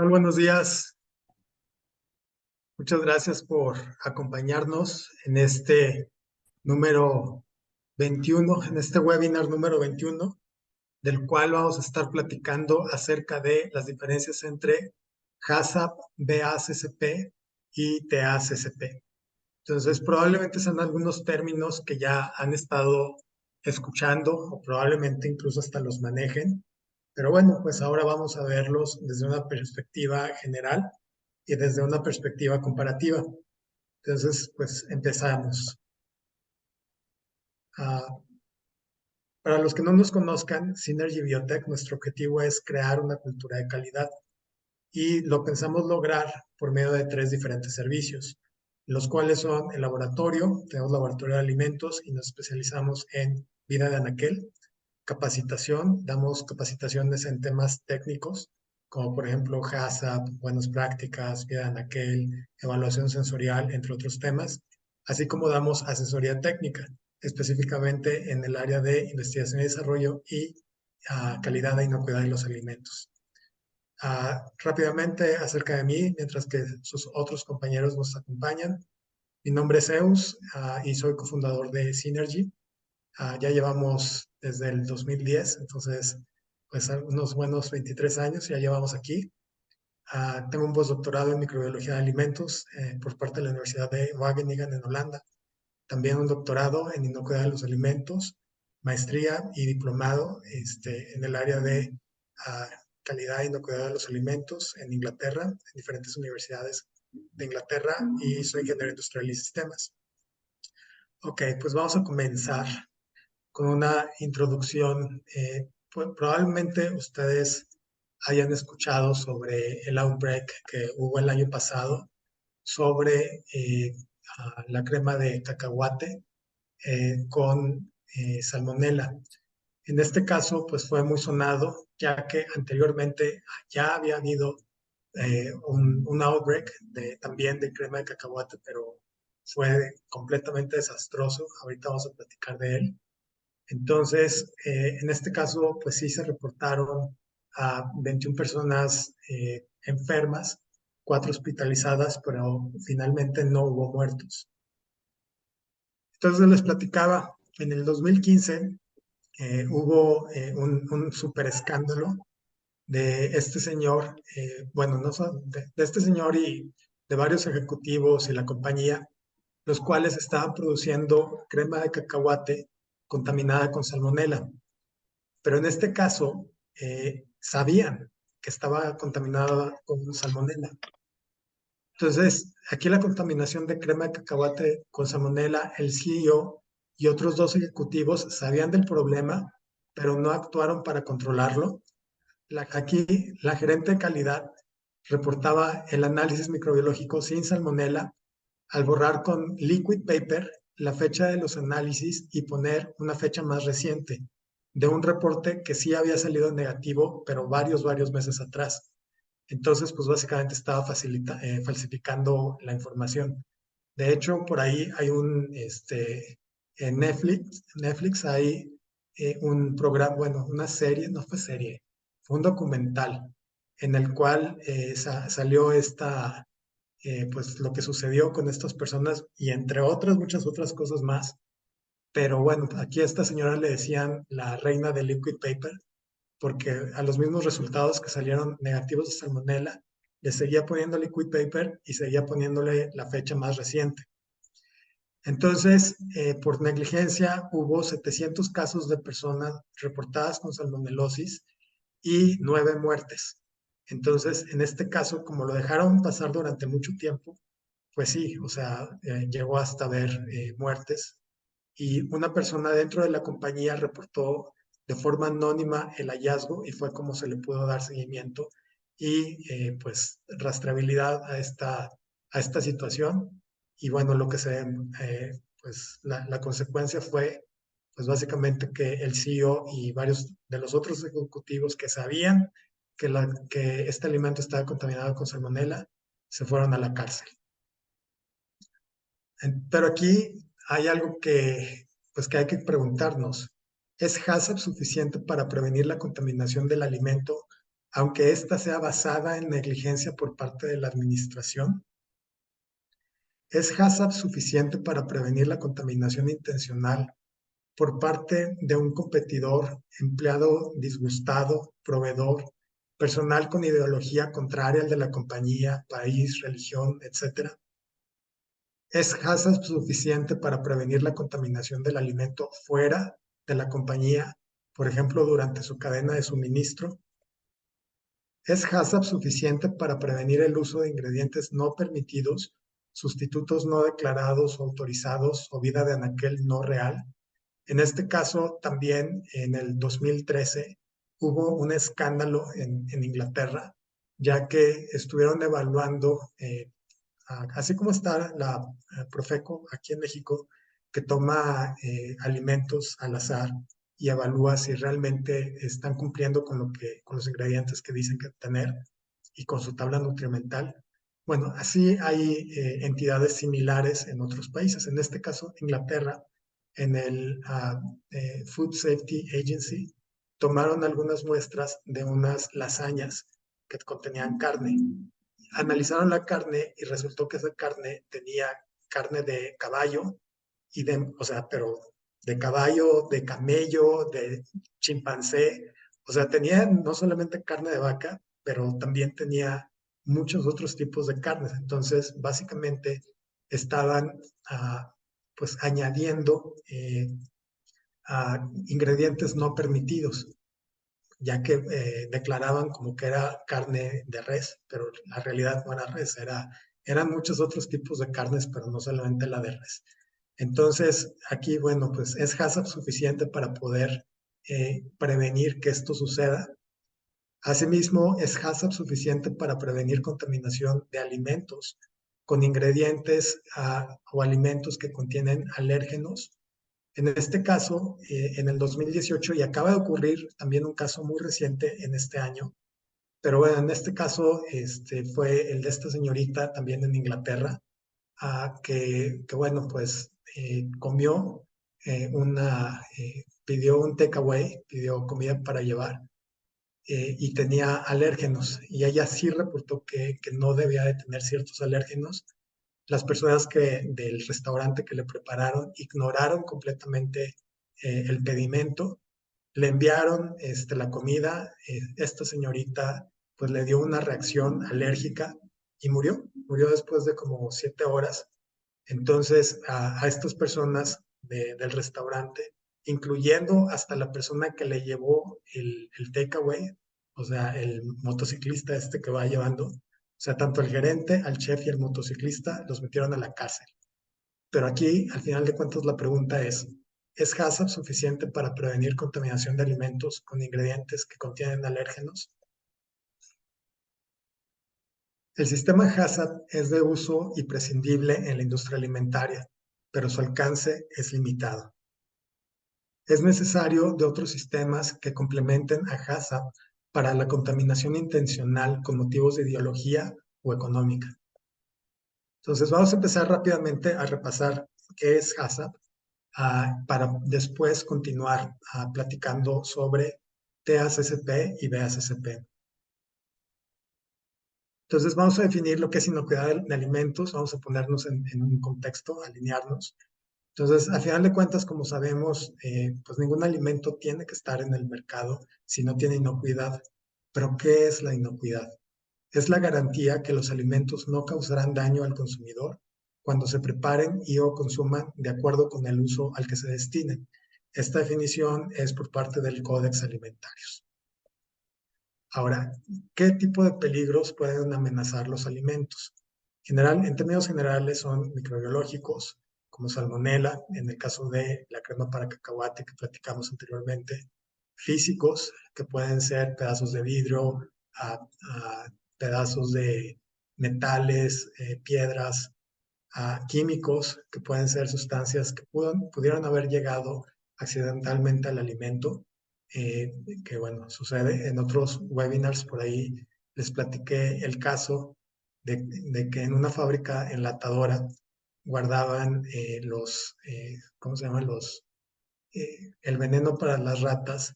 Muy buenos días. Muchas gracias por acompañarnos en este número 21, en este webinar número 21, del cual vamos a estar platicando acerca de las diferencias entre HACCP, BACCP y TACCP. Entonces, probablemente sean algunos términos que ya han estado escuchando o probablemente incluso hasta los manejen. Pero bueno, pues ahora vamos a verlos desde una perspectiva general y desde una perspectiva comparativa. Entonces, pues empezamos. Ah, para los que no nos conozcan, Synergy Biotech, nuestro objetivo es crear una cultura de calidad y lo pensamos lograr por medio de 3 diferentes servicios, los cuales son el laboratorio, tenemos laboratorio de alimentos y nos especializamos en vida de anaquel, capacitación, damos capacitaciones en temas técnicos, como por ejemplo HACCP, buenas prácticas, vida de anaquel, evaluación sensorial, entre otros temas, así como damos asesoría técnica, específicamente en el área de investigación y desarrollo y calidad e inocuidad de los alimentos. Rápidamente acerca de mí, mientras que sus otros compañeros nos acompañan. Mi nombre es Eus y soy cofundador de Synergy. Ya llevamos desde el 2010, entonces pues unos buenos 23 años ya llevamos aquí. Tengo un postdoctorado en microbiología de alimentos por parte de la Universidad de Wageningen en Holanda. También un doctorado en inocuidad de los alimentos, maestría y diplomado en el área de uh, calidad e inocuidad de los alimentos en Inglaterra, en diferentes universidades de Inglaterra, y soy ingeniero industrial y sistemas. Ok, pues vamos a comenzar con una introducción. Pues probablemente ustedes hayan escuchado sobre el outbreak que hubo el año pasado sobre la crema de cacahuate con salmonela. En este caso, pues fue muy sonado, ya que anteriormente ya había habido un outbreak también de crema de cacahuate, pero fue completamente desastroso. Ahorita vamos a platicar de él. Entonces, en este caso, pues sí se reportaron a 21 personas enfermas, 4 hospitalizadas, pero finalmente no hubo muertos. Entonces les platicaba, en el 2015 hubo un súper escándalo de este señor, bueno, no de este señor y de varios ejecutivos y la compañía, los cuales estaban produciendo crema de cacahuate contaminada con salmonela. Pero en este caso, sabían que estaba contaminada con salmonela. Entonces, aquí la contaminación de crema de cacahuate con salmonela, el CEO y otros 2 ejecutivos sabían del problema, pero no actuaron para controlarlo. Aquí, la gerente de calidad reportaba el análisis microbiológico sin salmonela al borrar con liquid paper la fecha de los análisis y poner una fecha más reciente de un reporte que sí había salido negativo, pero varios meses atrás. Entonces, pues básicamente estaba falsificando la información. De hecho, por ahí hay en Netflix hay un programa, bueno, una serie, no fue serie, fue un documental en el cual salió pues lo que sucedió con estas personas y entre otras, muchas otras cosas más. Pero bueno, aquí a esta señora le decían la reina del liquid paper porque a los mismos resultados que salieron negativos de salmonella, le seguía poniendo liquid paper y seguía poniéndole la fecha más reciente. Entonces, por negligencia, hubo 700 casos de personas reportadas con salmonelosis y 9 muertes. Entonces, en este caso, como lo dejaron pasar durante mucho tiempo, pues sí, o sea, llegó hasta haber muertes. Y una persona dentro de la compañía reportó de forma anónima el hallazgo y fue como se le pudo dar seguimiento y pues rastreabilidad a esta situación. Y bueno, lo que pues la consecuencia fue pues básicamente que el CEO y varios de los otros ejecutivos que sabían que este alimento estaba contaminado con salmonela, se fueron a la cárcel. Pero aquí hay algo pues que hay que preguntarnos. ¿Es HACCP suficiente para prevenir la contaminación del alimento aunque ésta sea basada en negligencia por parte de la administración? ¿Es HACCP suficiente para prevenir la contaminación intencional por parte de un competidor, empleado disgustado, proveedor, personal con ideología contraria al de la compañía, país, religión, etcétera? ¿Es HACCP suficiente para prevenir la contaminación del alimento fuera de la compañía, por ejemplo, durante su cadena de suministro? ¿Es HACCP suficiente para prevenir el uso de ingredientes no permitidos, sustitutos no declarados o autorizados o vida de anaquel no real? En este caso, también en el 2013 hubo un escándalo en Inglaterra, ya que estuvieron evaluando, así como está la Profeco aquí en México, que toma alimentos al azar y evalúa si realmente están cumpliendo con con los ingredientes que dicen que tener y con su tabla nutrimental. Bueno, así hay entidades similares en otros países. En este caso, Inglaterra, en el Food Safety Agency, tomaron algunas muestras de unas lasañas que contenían carne. Analizaron la carne y resultó que esa carne tenía carne de caballo o sea, pero de caballo, de camello, de chimpancé, o sea, tenía no solamente carne de vaca, pero también tenía muchos otros tipos de carnes. Entonces, básicamente estaban pues añadiendo ingredientes no permitidos, ya que declaraban como que era carne de res, pero la realidad no era res, eran muchos otros tipos de carnes, pero no solamente la de res. Entonces, aquí, bueno, pues es HACCP suficiente para poder prevenir que esto suceda. Asimismo, es HACCP suficiente para prevenir contaminación de alimentos con ingredientes o alimentos que contienen alérgenos. En este caso, en el 2018, y acaba de ocurrir también un caso muy reciente en este año, pero bueno, en este caso fue el de esta señorita también en Inglaterra, bueno, pues comió pidió un takeaway, pidió comida para llevar y tenía alérgenos. Y ella sí reportó que no debía de tener ciertos alérgenos. Las personas del restaurante que le prepararon ignoraron completamente el pedimento, le enviaron la comida, esta señorita pues le dio una reacción alérgica y murió después de como 7 horas. Entonces a estas personas del restaurante, incluyendo hasta la persona que le llevó el takeaway, o sea, el motociclista que va llevando, o sea, tanto el gerente, al chef y el motociclista los metieron a la cárcel. Pero aquí, al final de cuentas, la pregunta ¿es HACCP suficiente para prevenir contaminación de alimentos con ingredientes que contienen alérgenos? El sistema HACCP es de uso imprescindible en la industria alimentaria, pero su alcance es limitado. Es necesario de otros sistemas que complementen a HACCP para la contaminación intencional con motivos de ideología o económica. Entonces, vamos a empezar rápidamente a repasar qué es HACCP para después continuar platicando sobre TACCP y BACCP. Entonces, vamos a definir lo que es inocuidad de alimentos, vamos a ponernos en un contexto, alinearnos. Entonces, al final de cuentas, como sabemos, pues ningún alimento tiene que estar en el mercado si no tiene inocuidad. Pero, ¿qué es la inocuidad? Es la garantía que los alimentos no causarán daño al consumidor cuando se preparen y o consuman de acuerdo con el uso al que se destinen. Esta definición es por parte del Códex Alimentarios. Ahora, ¿qué tipo de peligros pueden amenazar los alimentos? En términos generales son microbiológicos, como salmonela, en el caso de la crema para cacahuate que platicamos anteriormente, físicos, que pueden ser pedazos de vidrio, pedazos de metales, piedras, químicos, que pueden ser sustancias que pudieran haber llegado accidentalmente al alimento, que bueno, sucede. En otros webinars por ahí les platiqué el caso de que en una fábrica enlatadora guardaban ¿cómo se llaman? El veneno para las ratas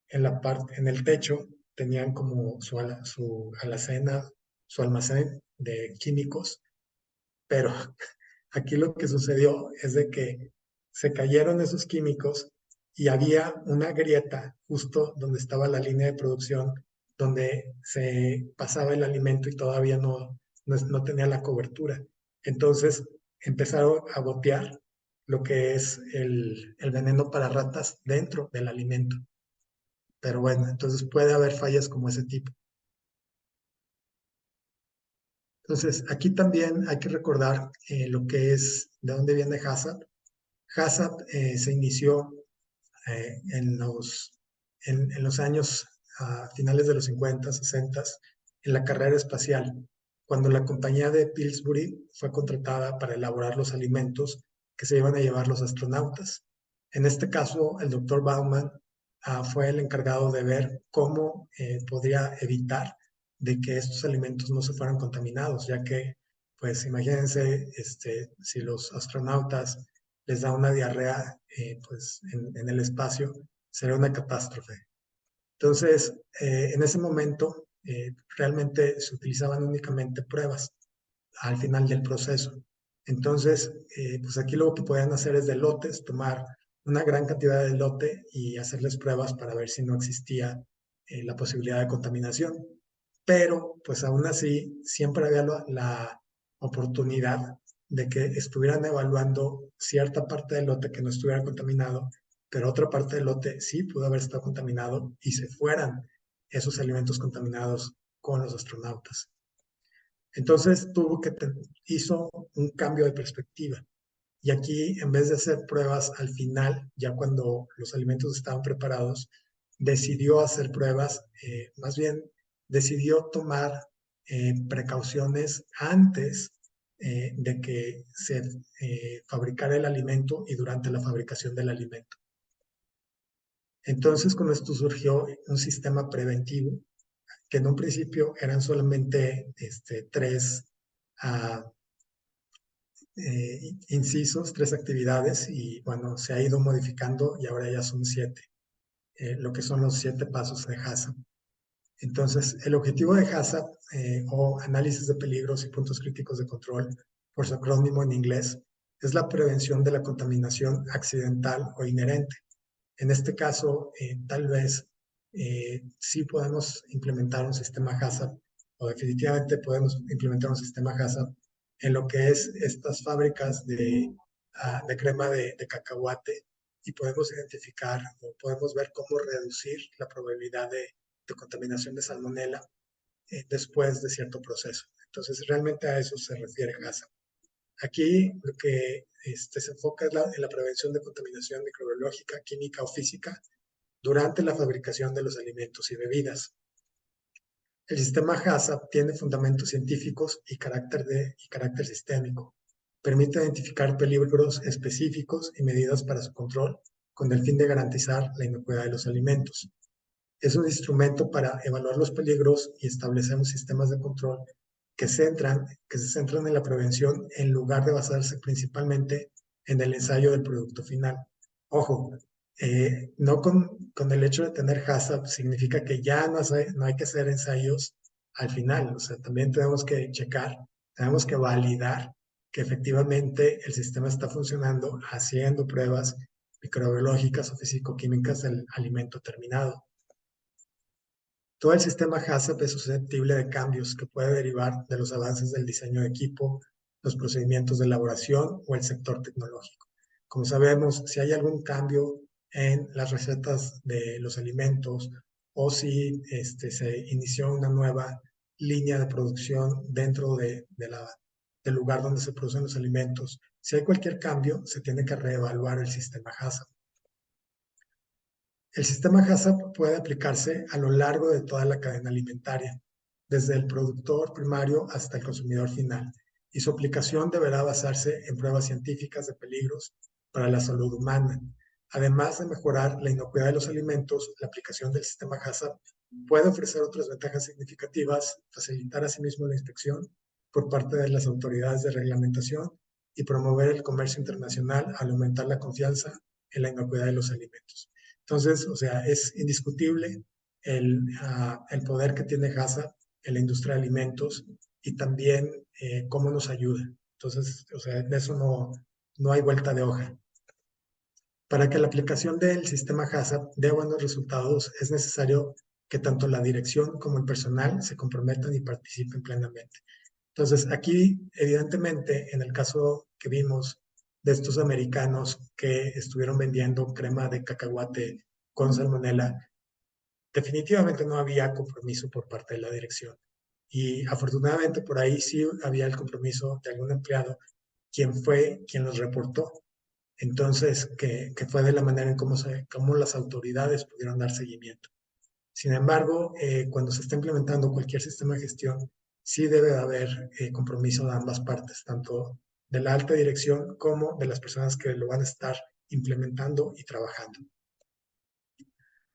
en el techo tenían como su alacena, su almacén de químicos, pero aquí lo que sucedió es de que se cayeron esos químicos y había una grieta justo donde estaba la línea de producción, donde se pasaba el alimento y todavía no tenía la cobertura. Entonces empezaron a botear lo que es el veneno para ratas dentro del alimento. Pero bueno, entonces puede haber fallas como ese tipo. Entonces, aquí también hay que recordar lo que es, de dónde viene HACCP. HACCP se inició en los años finales de los 50, 60, en la carrera espacial, cuando la compañía de Pillsbury fue contratada para elaborar los alimentos que se iban a llevar los astronautas. En este caso, el doctor Bauman fue el encargado de ver cómo podría evitar de que estos alimentos no se fueran contaminados, ya que, pues imagínense, si los astronautas les da una diarrea pues en el espacio, sería una catástrofe. Entonces, en ese momento, realmente se utilizaban únicamente pruebas al final del proceso. Entonces, pues aquí lo que podían hacer es de lotes, tomar una gran cantidad de lote y hacerles pruebas para ver si no existía la posibilidad de contaminación. Pero, pues aún así, siempre había la oportunidad de que estuvieran evaluando cierta parte del lote que no estuviera contaminado, pero otra parte del lote sí pudo haber estado contaminado y se fueran esos alimentos contaminados con los astronautas. Entonces hizo un cambio de perspectiva. Y aquí, en vez de hacer pruebas al final, ya cuando los alimentos estaban preparados, decidió hacer pruebas, más bien decidió tomar precauciones antes de que se fabricara el alimento y durante la fabricación del alimento. Entonces, con esto surgió un sistema preventivo que en un principio eran solamente tres uh, incisos, tres actividades y bueno, se ha ido modificando y ahora ya son 7, lo que son los 7 pasos de HACCP. Entonces, el objetivo de HACCP o análisis de peligros y puntos críticos de control, por su acrónimo en inglés, es la prevención de la contaminación accidental o inherente. En este caso, tal vez sí podemos implementar un sistema HACCP o definitivamente podemos implementar un sistema HACCP en lo que es estas fábricas de crema de cacahuate y podemos identificar o podemos ver cómo reducir la probabilidad de contaminación de salmonela después de cierto proceso. Entonces, realmente a eso se refiere HACCP. Aquí lo que se enfoca es en la prevención de contaminación microbiológica, química o física durante la fabricación de los alimentos y bebidas. El sistema HACCP tiene fundamentos científicos y carácter sistémico. Permite identificar peligros específicos y medidas para su control con el fin de garantizar la inocuidad de los alimentos. Es un instrumento para evaluar los peligros y establecemos sistemas de control que se centran en la prevención en lugar de basarse principalmente en el ensayo del producto final. Ojo, no con el hecho de tener HACCP significa que ya no hay que hacer ensayos al final. O sea, también tenemos que checar, tenemos que validar que efectivamente el sistema está funcionando haciendo pruebas microbiológicas o físico-químicas del alimento terminado. Todo el sistema HACCP es susceptible de cambios que puede derivar de los avances del diseño de equipo, los procedimientos de elaboración o el sector tecnológico. Como sabemos, si hay algún cambio en las recetas de los alimentos o si se inició una nueva línea de producción dentro del lugar donde se producen los alimentos, si hay cualquier cambio, se tiene que reevaluar el sistema HACCP. El sistema HACCP puede aplicarse a lo largo de toda la cadena alimentaria, desde el productor primario hasta el consumidor final, y su aplicación deberá basarse en pruebas científicas de peligros para la salud humana. Además de mejorar la inocuidad de los alimentos, la aplicación del sistema HACCP puede ofrecer otras ventajas significativas, facilitar asimismo la inspección por parte de las autoridades de reglamentación y promover el comercio internacional al aumentar la confianza en la inocuidad de los alimentos. Entonces, o sea, es indiscutible el poder que tiene HACCP en la industria de alimentos y también cómo nos ayuda. Entonces, o sea, de eso no hay vuelta de hoja. Para que la aplicación del sistema HACCP dé buenos resultados, es necesario que tanto la dirección como el personal se comprometan y participen plenamente. Entonces, aquí, evidentemente, en el caso que vimos de estos americanos que estuvieron vendiendo crema de cacahuate con salmonela, definitivamente no había compromiso por parte de la dirección. Y afortunadamente por ahí sí había el compromiso de algún empleado, quien los reportó. Entonces, que fue de la manera en cómo las autoridades pudieron dar seguimiento. Sin embargo, cuando se está implementando cualquier sistema de gestión, sí debe de haber compromiso de ambas partes, tanto de la alta dirección como de las personas que lo van a estar implementando y trabajando.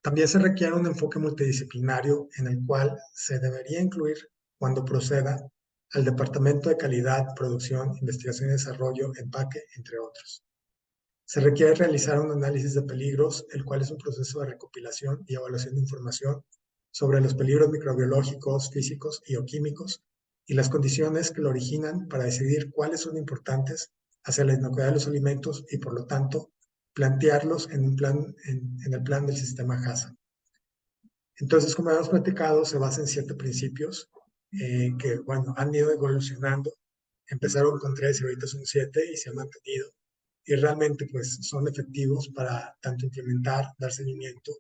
También se requiere un enfoque multidisciplinario en el cual se debería incluir, cuando proceda, al Departamento de Calidad, Producción, Investigación y Desarrollo, Empaque, entre otros. Se requiere realizar un análisis de peligros, el cual es un proceso de recopilación y evaluación de información sobre los peligros microbiológicos, físicos y o químicos y las condiciones que lo originan para decidir cuáles son importantes hacia la inocuidad de los alimentos y, por lo tanto, plantearlos en el plan del sistema HACCP. Entonces, como hemos platicado, se basa en 7 principios que, bueno, han ido evolucionando. Empezaron con 3 y ahorita son 7 y se han mantenido. Y realmente, pues, son efectivos para tanto implementar, dar seguimiento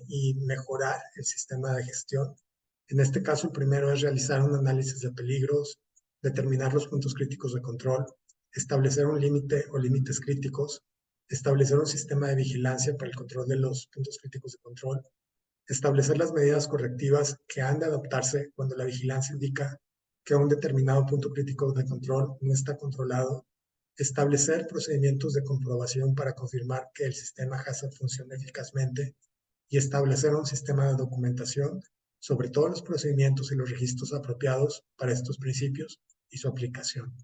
y mejorar el sistema de gestión. En este caso, el primero es realizar un análisis de peligros, determinar los puntos críticos de control, establecer un límite o límites críticos, establecer un sistema de vigilancia para el control de los puntos críticos de control, establecer las medidas correctivas que han de adoptarse cuando la vigilancia indica que un determinado punto crítico de control no está controlado, establecer procedimientos de comprobación para confirmar que el sistema HACCP funciona eficazmente y establecer un sistema de documentación sobre todos los procedimientos y los registros apropiados para estos principios y su aplicación.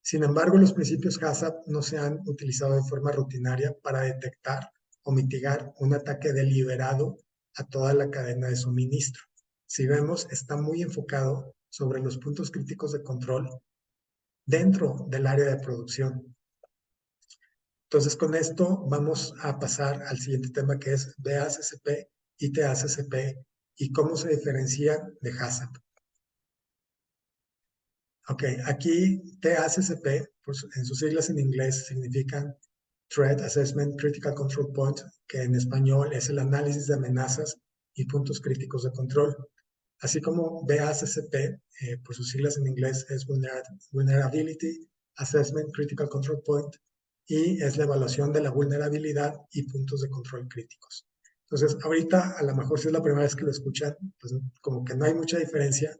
Sin embargo, los principios HACCP no se han utilizado de forma rutinaria para detectar o mitigar un ataque deliberado a toda la cadena de suministro. Si vemos, está muy enfocado sobre los puntos críticos de control dentro del área de producción. Entonces, con esto vamos a pasar al siguiente tema, que es BACCP y TACCP y cómo se diferencian de HACCP. Ok, aquí TACCP, pues en sus siglas en inglés significan Threat Assessment Critical Control Point, que en español es el análisis de amenazas y puntos críticos de control. Así como BACCP, por sus siglas en inglés, es Vulnerability Assessment Critical Control Point y es la evaluación de la vulnerabilidad y puntos de control críticos. Entonces, ahorita, a lo mejor si es la primera vez que lo escuchan, pues como que no hay mucha diferencia,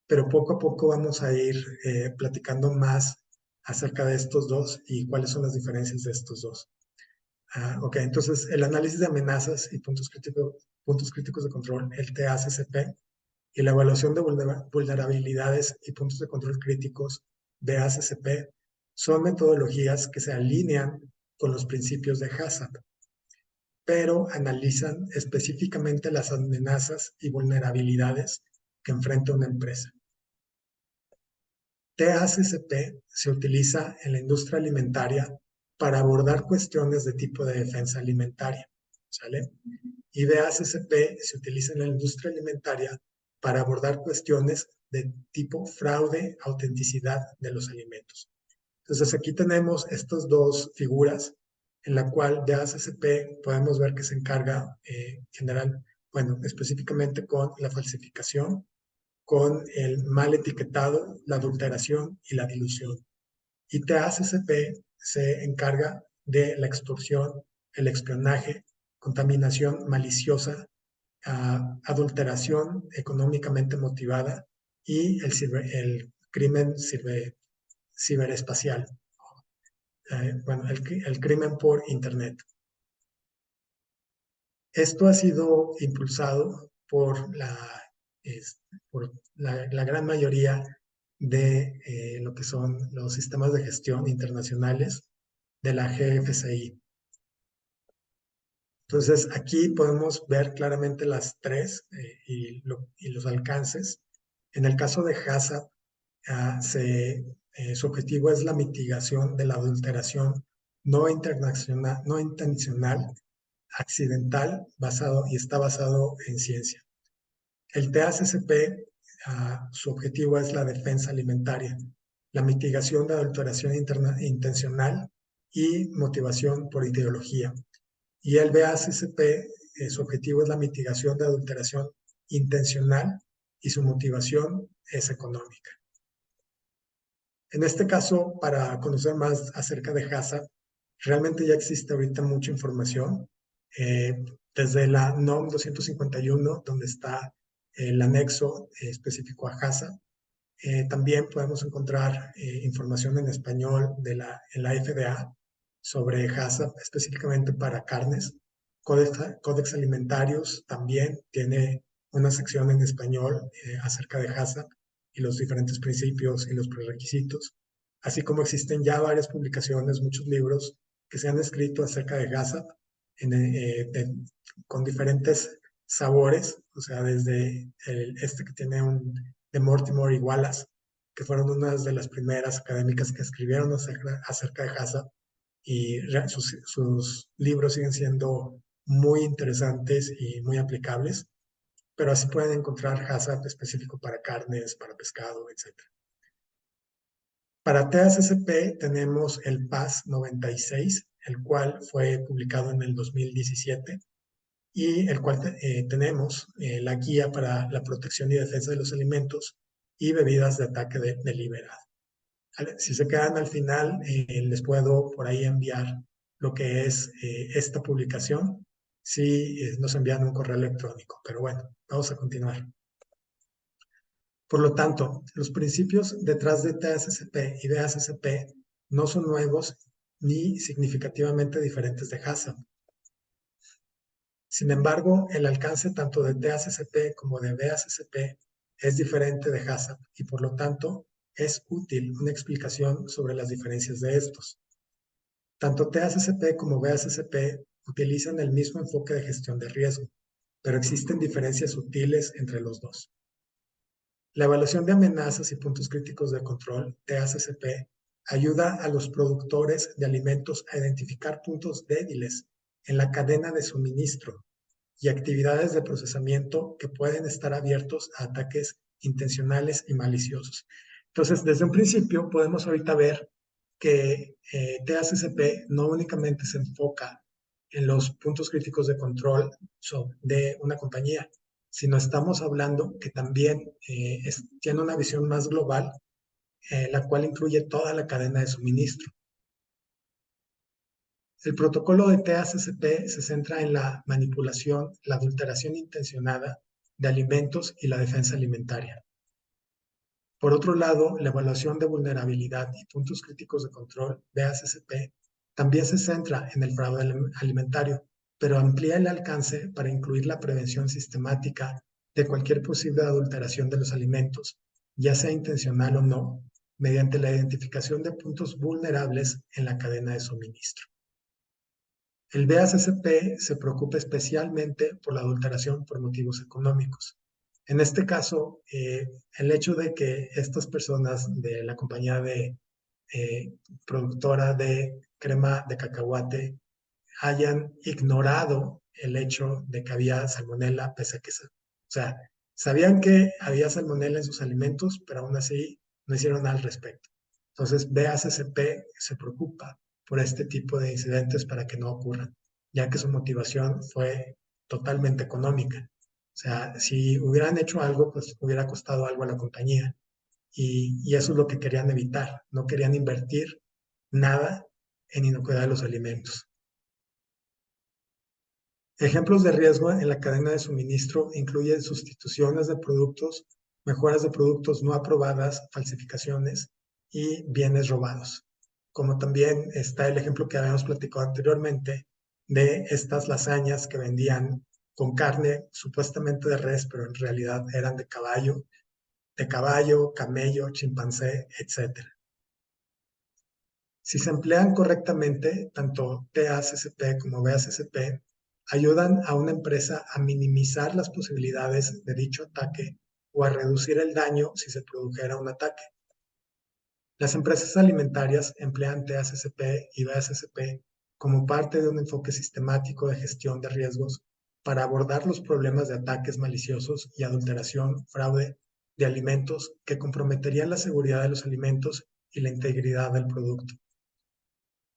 pero poco a poco vamos a ir platicando más acerca de estos dos y cuáles son las diferencias de estos dos. Ok, entonces el análisis de amenazas y puntos críticos de control, el TACCP, y la evaluación de vulnerabilidades y puntos de control críticos, BACCP, son metodologías que se alinean con los principios de HACCP, pero analizan específicamente las amenazas y vulnerabilidades que enfrenta una empresa. TACCP se utiliza en la industria alimentaria para abordar cuestiones de tipo de defensa alimentaria, ¿sale? Y BACCP se utiliza en la industria alimentaria para abordar cuestiones de tipo fraude, autenticidad de los alimentos. Entonces aquí tenemos estas dos figuras en la cual BACCP podemos ver que se encarga general, bueno, específicamente con la falsificación, con el mal etiquetado, la adulteración y la dilución. Y TACCP se encarga de la extorsión, el espionaje, contaminación maliciosa, adulteración económicamente motivada y el crimen ciberespacial. Bueno, el crimen por Internet. Esto ha sido impulsado por la gran mayoría de lo que son los sistemas de gestión internacionales de la GFCI. Entonces, aquí podemos ver claramente las tres y los alcances. En el caso de HACCP, su objetivo es la mitigación de la adulteración no intencional, accidental, y está basado en ciencia. El TACCP, su objetivo es la defensa alimentaria, la mitigación de adulteración intencional y motivación por ideología. Y el BACCP, su objetivo es la mitigación de adulteración intencional y su motivación es económica. En este caso, para conocer más acerca de HACCP, realmente ya existe ahorita mucha información, desde la NOM 251, donde está el anexo específico a HACCP. También podemos encontrar información en español en la FDA sobre HACCP, específicamente para carnes. Códex Alimentarios también tiene una sección en español acerca de HACCP y los diferentes principios y los prerequisitos, así como existen ya varias publicaciones, muchos libros que se han escrito acerca de HACCP con diferentes sabores, o sea, desde este que tiene de Mortimer y Wallace, que fueron unas de las primeras académicas que escribieron acerca de HACCP, y sus libros siguen siendo muy interesantes y muy aplicables, pero así pueden encontrar HACCP específico para carnes, para pescado, etc. Para TACCP tenemos el PAS 96, el cual fue publicado en el 2017 y el cual tenemos la guía para la protección y defensa de los alimentos y bebidas de ataque deliberado. Si se quedan al final, les puedo por ahí enviar lo que es esta publicación, si nos envían un correo electrónico. Pero bueno, vamos a continuar. Por lo tanto, los principios detrás de TACCP y BACCP no son nuevos ni significativamente diferentes de HACCP. Sin embargo, el alcance tanto de TACCP como de BACCP es diferente de HACCP y por lo tanto es útil una explicación sobre las diferencias de estos. Tanto TACCP como BACCP utilizan el mismo enfoque de gestión de riesgo, pero existen diferencias sutiles entre los dos. La evaluación de amenazas y puntos críticos de control, TACCP, ayuda a los productores de alimentos a identificar puntos débiles en la cadena de suministro y actividades de procesamiento que pueden estar abiertos a ataques intencionales y maliciosos. Entonces, desde un principio podemos ahorita ver que TACCP no únicamente se enfoca en los puntos críticos de control de una compañía, sino estamos hablando que también tiene una visión más global, la cual incluye toda la cadena de suministro. El protocolo de TACCP se centra en la manipulación, la adulteración intencionada de alimentos y la defensa alimentaria. Por otro lado, la evaluación de vulnerabilidad y puntos críticos de control, BACCP, también se centra en el fraude alimentario, pero amplía el alcance para incluir la prevención sistemática de cualquier posible adulteración de los alimentos, ya sea intencional o no, mediante la identificación de puntos vulnerables en la cadena de suministro. El BACCP se preocupa especialmente por la adulteración por motivos económicos. En este caso, el hecho de que estas personas de la compañía productora de crema de cacahuate hayan ignorado el hecho de que había salmonela, pese a que, o sea, sabían que había salmonela en sus alimentos, pero aún así no hicieron nada al respecto. Entonces, BACCP se preocupa por este tipo de incidentes para que no ocurran, ya que su motivación fue totalmente económica. O sea, si hubieran hecho algo, pues hubiera costado algo a la compañía. Y eso es lo que querían evitar. No querían invertir nada en inocuidad de los alimentos. Ejemplos de riesgo en la cadena de suministro incluyen sustituciones de productos, mejoras de productos no aprobadas, falsificaciones y bienes robados. Como también está el ejemplo que habíamos platicado anteriormente de estas lasañas que vendían con carne supuestamente de res, pero en realidad eran de caballo, camello, chimpancé, etc. Si se emplean correctamente, tanto TACCP como BACCP ayudan a una empresa a minimizar las posibilidades de dicho ataque o a reducir el daño si se produjera un ataque. Las empresas alimentarias emplean TACCP y BACCP como parte de un enfoque sistemático de gestión de riesgos para abordar los problemas de ataques maliciosos y adulteración, fraude de alimentos que comprometerían la seguridad de los alimentos y la integridad del producto.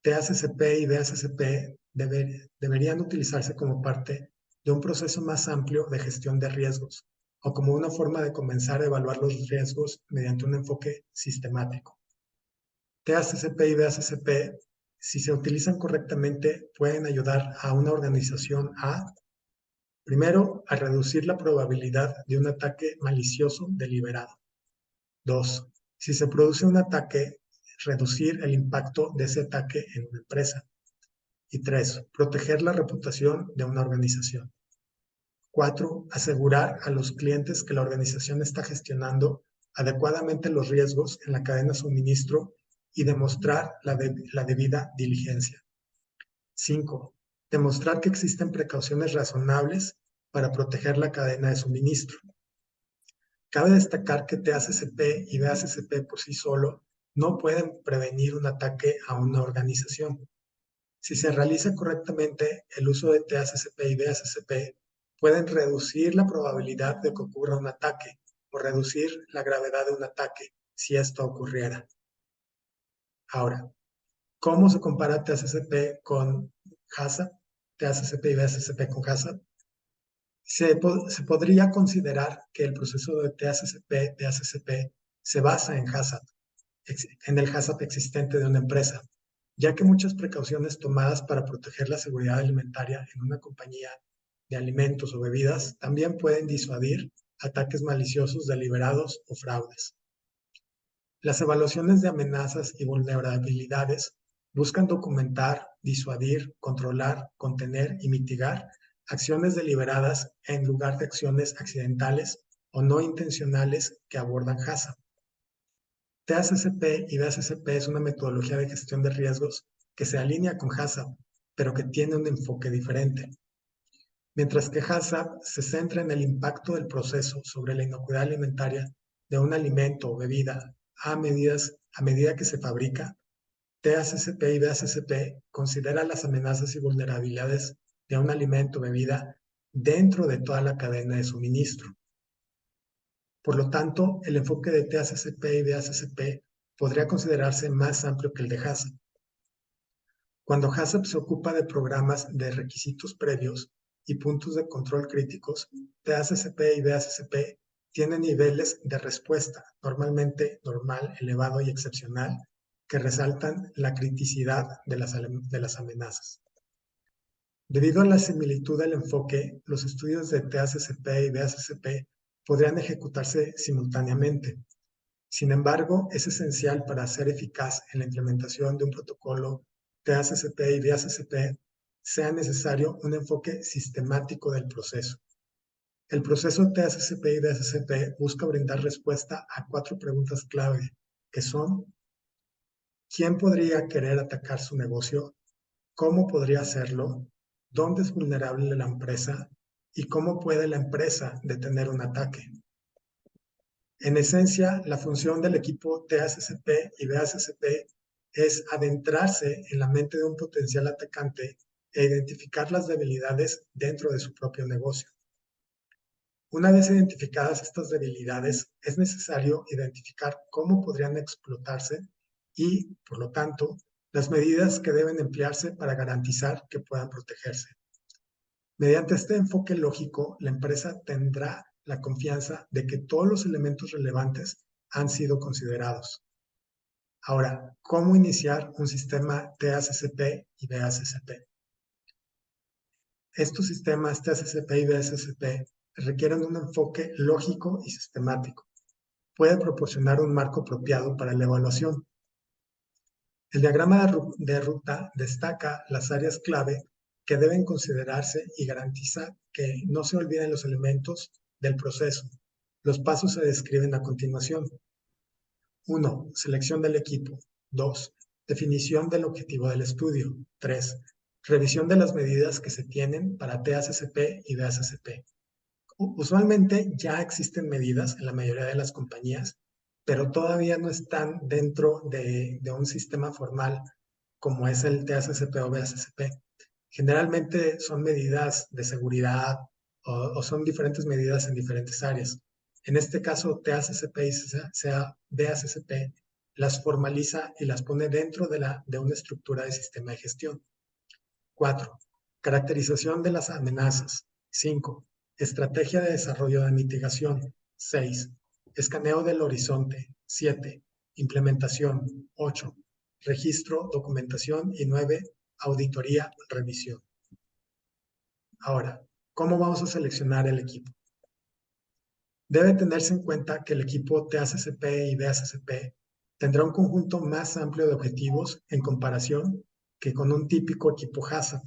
TACCP y BACCP deberían utilizarse como parte de un proceso más amplio de gestión de riesgos o como una forma de comenzar a evaluar los riesgos mediante un enfoque sistemático. TACCP y BACCP, si se utilizan correctamente, pueden ayudar a una organización primero, a reducir la probabilidad de un ataque malicioso deliberado. 2. Si se produce un ataque, reducir el impacto de ese ataque en una empresa. Y 3. Proteger la reputación de una organización. 4. Asegurar a los clientes que la organización está gestionando adecuadamente los riesgos en la cadena de suministro y demostrar la debida diligencia. 5. Demostrar que existen precauciones razonables para proteger la cadena de suministro. Cabe destacar que TACCP y BACCP por sí solo no pueden prevenir un ataque a una organización. Si se realiza correctamente, el uso de TACCP y BACCP pueden reducir la probabilidad de que ocurra un ataque o reducir la gravedad de un ataque si esto ocurriera. Ahora, ¿cómo se compara TACCP con HACCP? TACCP y BACCP con HACCP. Se podría considerar que el proceso de TACCP-BACCP se basa en HACCP, en el HACCP existente de una empresa, ya que muchas precauciones tomadas para proteger la seguridad alimentaria en una compañía de alimentos o bebidas también pueden disuadir ataques maliciosos deliberados o fraudes. Las evaluaciones de amenazas y vulnerabilidades buscan documentar, disuadir, controlar, contener y mitigar acciones deliberadas en lugar de acciones accidentales o no intencionales que abordan HACCP. TACCP y BACCP es una metodología de gestión de riesgos que se alinea con HACCP, pero que tiene un enfoque diferente. Mientras que HACCP se centra en el impacto del proceso sobre la inocuidad alimentaria de un alimento o bebida a medida que se fabrica, TACCP y BACCP considera las amenazas y vulnerabilidades de un alimento o bebida dentro de toda la cadena de suministro. Por lo tanto, el enfoque de TACCP y BACCP podría considerarse más amplio que el de HACCP. Cuando HACCP se ocupa de programas de requisitos previos y puntos de control críticos, TACCP y BACCP tienen niveles de respuesta, normalmente normal, elevado y excepcional, que resaltan la criticidad de las amenazas. Debido a la similitud del enfoque, los estudios de TACCP y BACCP podrían ejecutarse simultáneamente. Sin embargo, es esencial para ser eficaz en la implementación de un protocolo TACCP y BACCP sea necesario un enfoque sistemático del proceso. El proceso TACCP y BACCP busca brindar respuesta a 4 preguntas clave, que son: ¿quién podría querer atacar su negocio? ¿Cómo podría hacerlo? ¿Dónde es vulnerable la empresa? ¿Y cómo puede la empresa detener un ataque? En esencia, la función del equipo TACCP y BACCP es adentrarse en la mente de un potencial atacante e identificar las debilidades dentro de su propio negocio. Una vez identificadas estas debilidades, es necesario identificar cómo podrían explotarse y, por lo tanto, las medidas que deben emplearse para garantizar que puedan protegerse. Mediante este enfoque lógico, la empresa tendrá la confianza de que todos los elementos relevantes han sido considerados. Ahora, ¿cómo iniciar un sistema TACCP y BACCP? Estos sistemas TACCP y BACCP requieren un enfoque lógico y sistemático. Puede proporcionar un marco apropiado para la evaluación. El diagrama de ruta destaca las áreas clave que deben considerarse y garantiza que no se olviden los elementos del proceso. Los pasos se describen a continuación. 1. Selección del equipo. 2. Definición del objetivo del estudio. 3. Revisión de las medidas que se tienen para TACCP y DACCP. Usualmente ya existen medidas en la mayoría de las compañías, pero todavía no están dentro de un sistema formal como es el TACCP o BACCP. Generalmente son medidas de seguridad o son diferentes medidas en diferentes áreas. En este caso, TACCP y BACCP las formaliza y las pone dentro de una estructura de sistema de gestión. 4. Caracterización de las amenazas. 5. Estrategia de desarrollo de mitigación. 6. Escaneo del horizonte. 7. Implementación. 8. Registro, documentación. Y 9. Auditoría, revisión. Ahora, ¿cómo vamos a seleccionar el equipo? Debe tenerse en cuenta que el equipo TACCP y BACCP tendrá un conjunto más amplio de objetivos en comparación que con un típico equipo HACCP.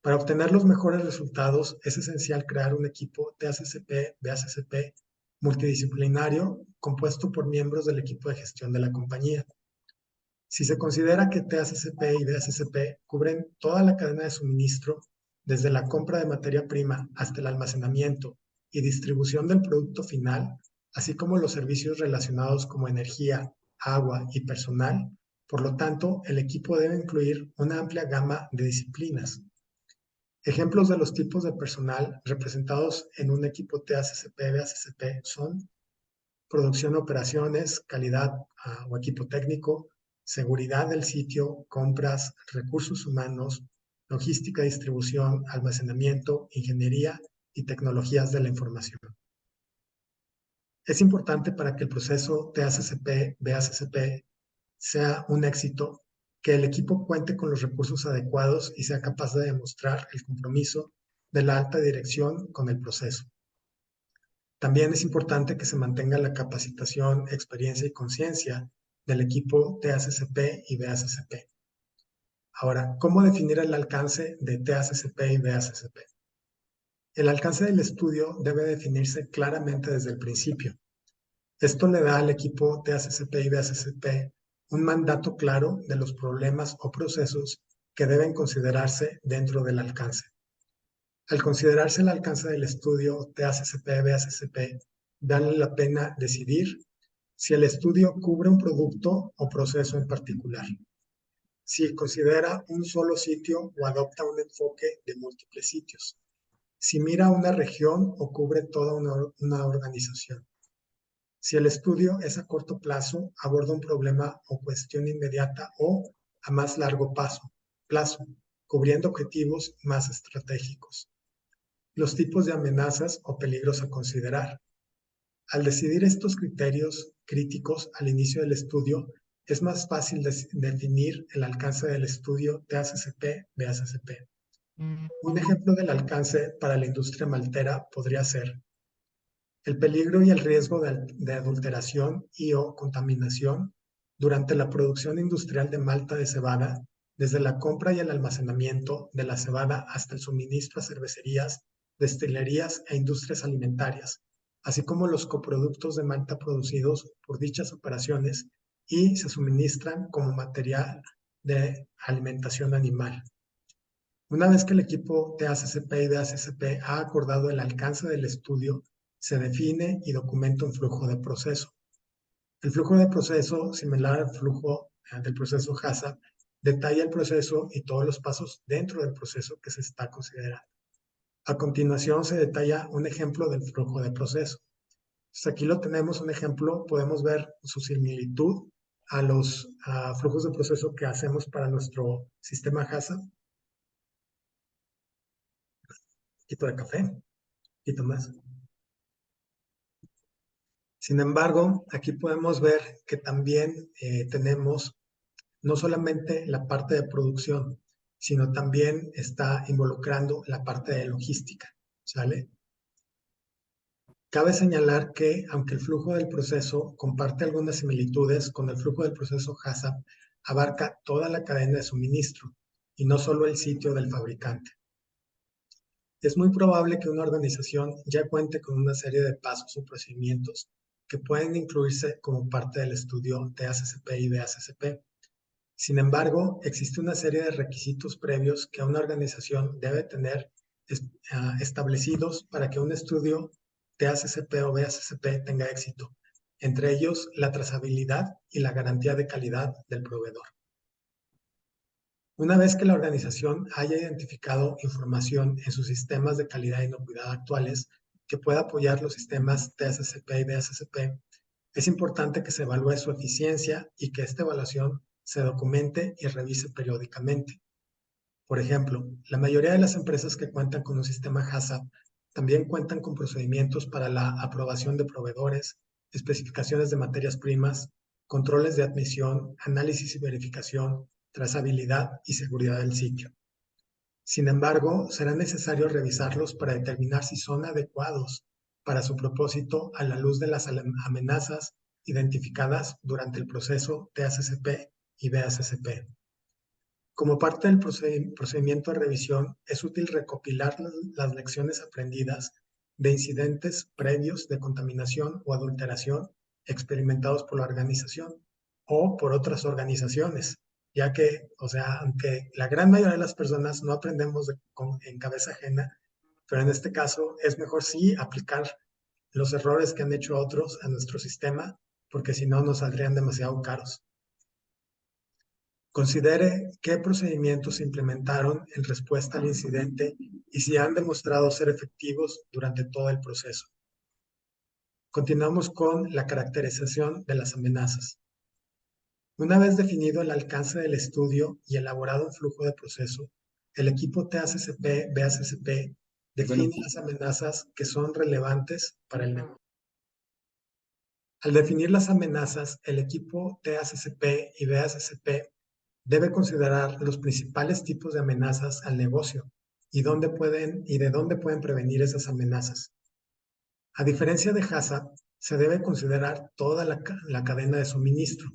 Para obtener los mejores resultados es esencial crear un equipo TACCP-BACCP multidisciplinario compuesto por miembros del equipo de gestión de la compañía. Si se considera que TACCP y BACCP cubren toda la cadena de suministro, desde la compra de materia prima hasta el almacenamiento y distribución del producto final, así como los servicios relacionados como energía, agua y personal, por lo tanto, el equipo debe incluir una amplia gama de disciplinas. Ejemplos de los tipos de personal representados en un equipo TACCP-BACCP son producción, operaciones, calidad o equipo técnico, seguridad del sitio, compras, recursos humanos, logística, distribución, almacenamiento, ingeniería y tecnologías de la información. Es importante para que el proceso TACCP-BACCP sea un éxito que el equipo cuente con los recursos adecuados y sea capaz de demostrar el compromiso de la alta dirección con el proceso. También es importante que se mantenga la capacitación, experiencia y conciencia del equipo TACCP y BACCP. Ahora, ¿cómo definir el alcance de TACCP y BACCP? El alcance del estudio debe definirse claramente desde el principio. Esto le da al equipo TACCP y BACCP un mandato claro de los problemas o procesos que deben considerarse dentro del alcance. Al considerarse el alcance del estudio TACCP-BACCP, vale la pena decidir si el estudio cubre un producto o proceso en particular, si considera un solo sitio o adopta un enfoque de múltiples sitios, si mira una región o cubre toda una organización. Si el estudio es a corto plazo, aborda un problema o cuestión inmediata o a más largo plazo, cubriendo objetivos más estratégicos. Los tipos de amenazas o peligros a considerar. Al decidir estos criterios críticos al inicio del estudio, es más fácil definir el alcance del estudio TACCP-BACCP. Un ejemplo del alcance para la industria maltera podría ser el peligro y el riesgo de adulteración y o contaminación durante la producción industrial de malta de cebada, desde la compra y el almacenamiento de la cebada hasta el suministro a cervecerías, destilerías e industrias alimentarias, así como los coproductos de malta producidos por dichas operaciones y se suministran como material de alimentación animal. Una vez que el equipo TACCP y BACCP ha acordado el alcance del estudio, se define y documenta un flujo de proceso. El flujo de proceso, similar al flujo del proceso HACCP, detalla el proceso y todos los pasos dentro del proceso que se está considerando. A continuación se detalla un ejemplo del flujo de proceso. Entonces, aquí lo tenemos un ejemplo, podemos ver su similitud a los flujos de proceso que hacemos para nuestro sistema HACCP. Un poquito de café, un poquito más. Sin embargo, aquí podemos ver que también tenemos no solamente la parte de producción, sino también está involucrando la parte de logística, ¿sale? Cabe señalar que, aunque el flujo del proceso comparte algunas similitudes con el flujo del proceso HACCP, abarca toda la cadena de suministro y no solo el sitio del fabricante. Es muy probable que una organización ya cuente con una serie de pasos o procedimientos que pueden incluirse como parte del estudio TACCP y BACCP. Sin embargo, existe una serie de requisitos previos que una organización debe tener establecidos para que un estudio TACCP o BACCP tenga éxito, entre ellos la trazabilidad y la garantía de calidad del proveedor. Una vez que la organización haya identificado información en sus sistemas de calidad y inocuidad actuales que pueda apoyar los sistemas TACCP y BACCP, es importante que se evalúe su eficiencia y que esta evaluación se documente y revise periódicamente. Por ejemplo, la mayoría de las empresas que cuentan con un sistema HACCP también cuentan con procedimientos para la aprobación de proveedores, especificaciones de materias primas, controles de admisión, análisis y verificación, trazabilidad y seguridad del sitio. Sin embargo, será necesario revisarlos para determinar si son adecuados para su propósito a la luz de las amenazas identificadas durante el proceso TACCP y BACCP. Como parte del procedimiento de revisión, es útil recopilar las lecciones aprendidas de incidentes previos de contaminación o adulteración experimentados por la organización o por otras organizaciones, ya que, o sea, aunque la gran mayoría de las personas no aprendemos en cabeza ajena, pero en este caso es mejor sí aplicar los errores que han hecho otros a nuestro sistema, porque si no nos saldrían demasiado caros. Considere qué procedimientos se implementaron en respuesta al incidente y si han demostrado ser efectivos durante todo el proceso. Continuamos con la caracterización de las amenazas. Una vez definido el alcance del estudio y elaborado un flujo de proceso, el equipo TACCP-BACCP define las amenazas que son relevantes para el negocio. Al definir las amenazas, el equipo TACCP y BACCP debe considerar los principales tipos de amenazas al negocio y de dónde pueden prevenir esas amenazas. A diferencia de HACCP, se debe considerar toda la cadena de suministro.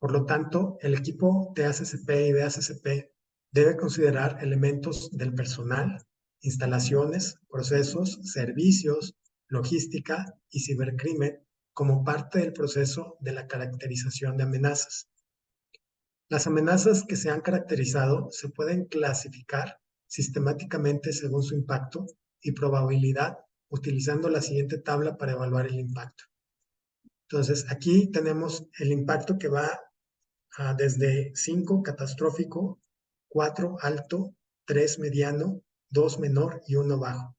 Por lo tanto, el equipo TACCP y BACCP debe considerar elementos del personal, instalaciones, procesos, servicios, logística y cibercrimen como parte del proceso de la caracterización de amenazas. Las amenazas que se han caracterizado se pueden clasificar sistemáticamente según su impacto y probabilidad utilizando la siguiente tabla para evaluar el impacto. Entonces, aquí tenemos el impacto que va desde 5 catastrófico, 4 alto, 3 mediano, 2 menor y 1 bajo.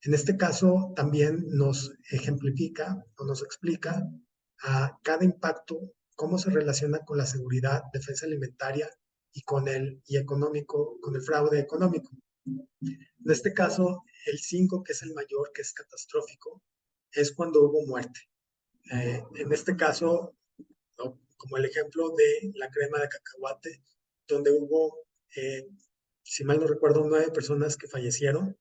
En este caso también nos ejemplifica o nos explica a cada impacto cómo se relaciona con la seguridad, defensa alimentaria y con el fraude económico. En este caso, el 5, que es el mayor, que es catastrófico, es cuando hubo muerte. En este caso, ¿no?, como el ejemplo de la crema de cacahuate, donde hubo, si mal no recuerdo, 9 personas que fallecieron.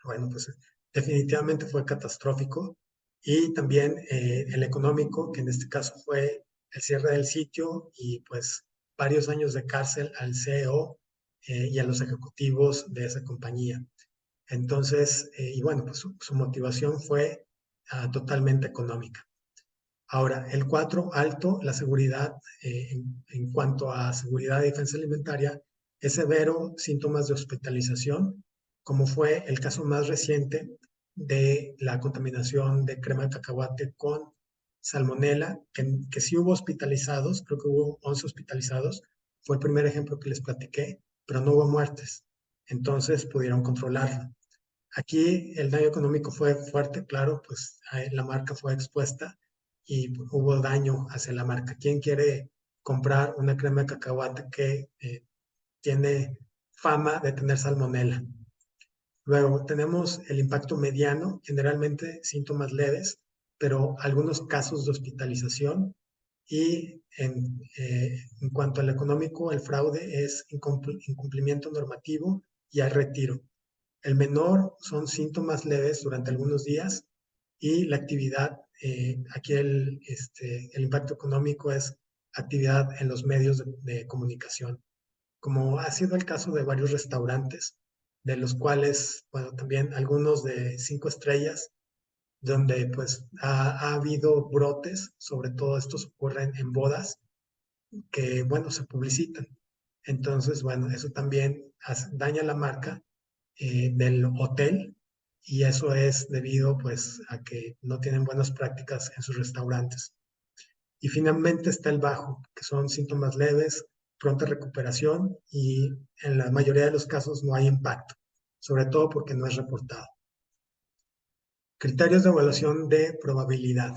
Bueno, pues definitivamente fue catastrófico. Y también el económico, que en este caso fue el cierre del sitio y pues varios años de cárcel al CEO y a los ejecutivos de esa compañía. Entonces, y bueno, pues su motivación fue totalmente económica. Ahora, el 4 alto, la seguridad, en cuanto a seguridad y defensa alimentaria, es severo síntomas de hospitalización, como fue el caso más reciente de la contaminación de crema de cacahuate con salmonela, que sí hubo hospitalizados, creo que hubo 11 hospitalizados, fue el primer ejemplo que les platiqué, pero no hubo muertes, entonces pudieron controlarlo. Aquí el daño económico fue fuerte, claro, pues la marca fue expuesta y hubo daño hacia la marca. ¿Quién quiere comprar una crema de cacahuate que tiene fama de tener salmonela? Luego tenemos el impacto mediano, generalmente síntomas leves, pero algunos casos de hospitalización. Y en cuanto al económico, el fraude es incumplimiento normativo y hay retiro. El menor son síntomas leves durante algunos días y la actividad, aquí el impacto económico es actividad en los medios de comunicación, como ha sido el caso de varios restaurantes, de los cuales, bueno, también algunos de 5 estrellas, donde pues ha habido brotes, sobre todo estos ocurren en bodas, bueno, se publicitan. Entonces, bueno, eso también daña la marca del hotel y eso es debido pues a que no tienen buenas prácticas en sus restaurantes. Y finalmente está el bajo, que son síntomas leves, pronta recuperación y en la mayoría de los casos no hay impacto, sobre todo porque no es reportado. Criterios de evaluación de probabilidad.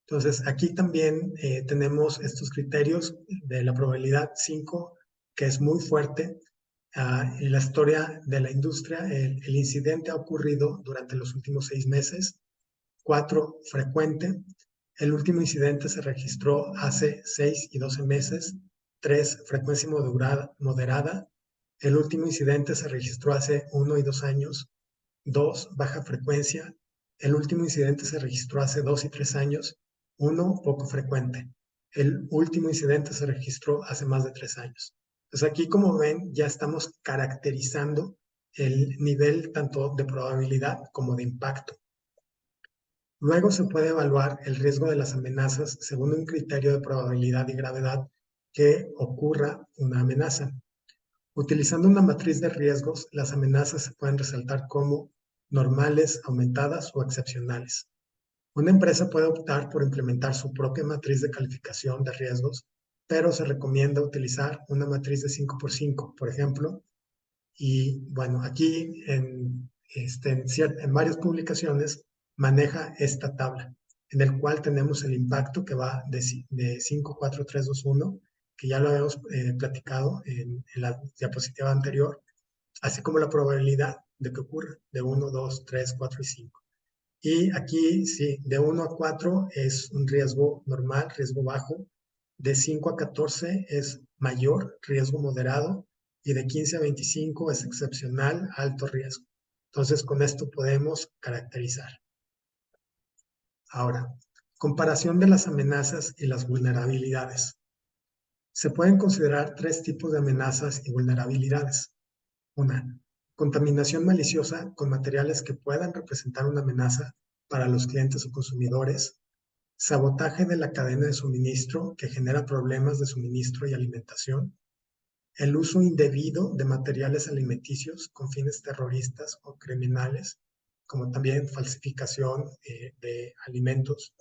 Entonces, aquí también tenemos estos criterios de la probabilidad 5, que es muy fuerte. En la historia de la industria, el incidente ha ocurrido durante los últimos 6 meses. 4, frecuente. El último incidente se registró hace 6 y 12 meses. 3, frecuencia moderada. El último incidente se registró hace 1 y 2 años. 2, baja frecuencia. El último incidente se registró hace 2 y 3 años. 1, poco frecuente. El último incidente se registró hace más de 3 años. Entonces aquí, como ven, ya estamos caracterizando el nivel tanto de probabilidad como de impacto. Luego se puede evaluar el riesgo de las amenazas según un criterio de probabilidad y gravedad que ocurra una amenaza. Utilizando una matriz de riesgos, las amenazas se pueden resaltar como normales, aumentadas o excepcionales. Una empresa puede optar por implementar su propia matriz de calificación de riesgos, pero se recomienda utilizar una matriz de 5x5, por ejemplo. Y bueno, aquí en varias publicaciones maneja esta tabla, en el cual tenemos el impacto que va de 5, 4, 3, 2, 1, que ya lo habíamos platicado en la diapositiva anterior, así como la probabilidad de que ocurra de 1, 2, 3, 4 y 5. Y aquí, sí, de 1 a 4 es un riesgo normal, riesgo bajo. De 5 a 14 es mayor, riesgo moderado. Y de 15 a 25 es excepcional, alto riesgo. Entonces, con esto podemos caracterizar. Ahora, comparación de las amenazas y las vulnerabilidades. Se pueden considerar 3 tipos de amenazas y vulnerabilidades. Una, contaminación maliciosa con materiales que puedan representar una amenaza para los clientes o consumidores. Sabotaje de la cadena de suministro que genera problemas de suministro y alimentación. El uso indebido de materiales alimenticios con fines terroristas o criminales, como también falsificación de alimentos.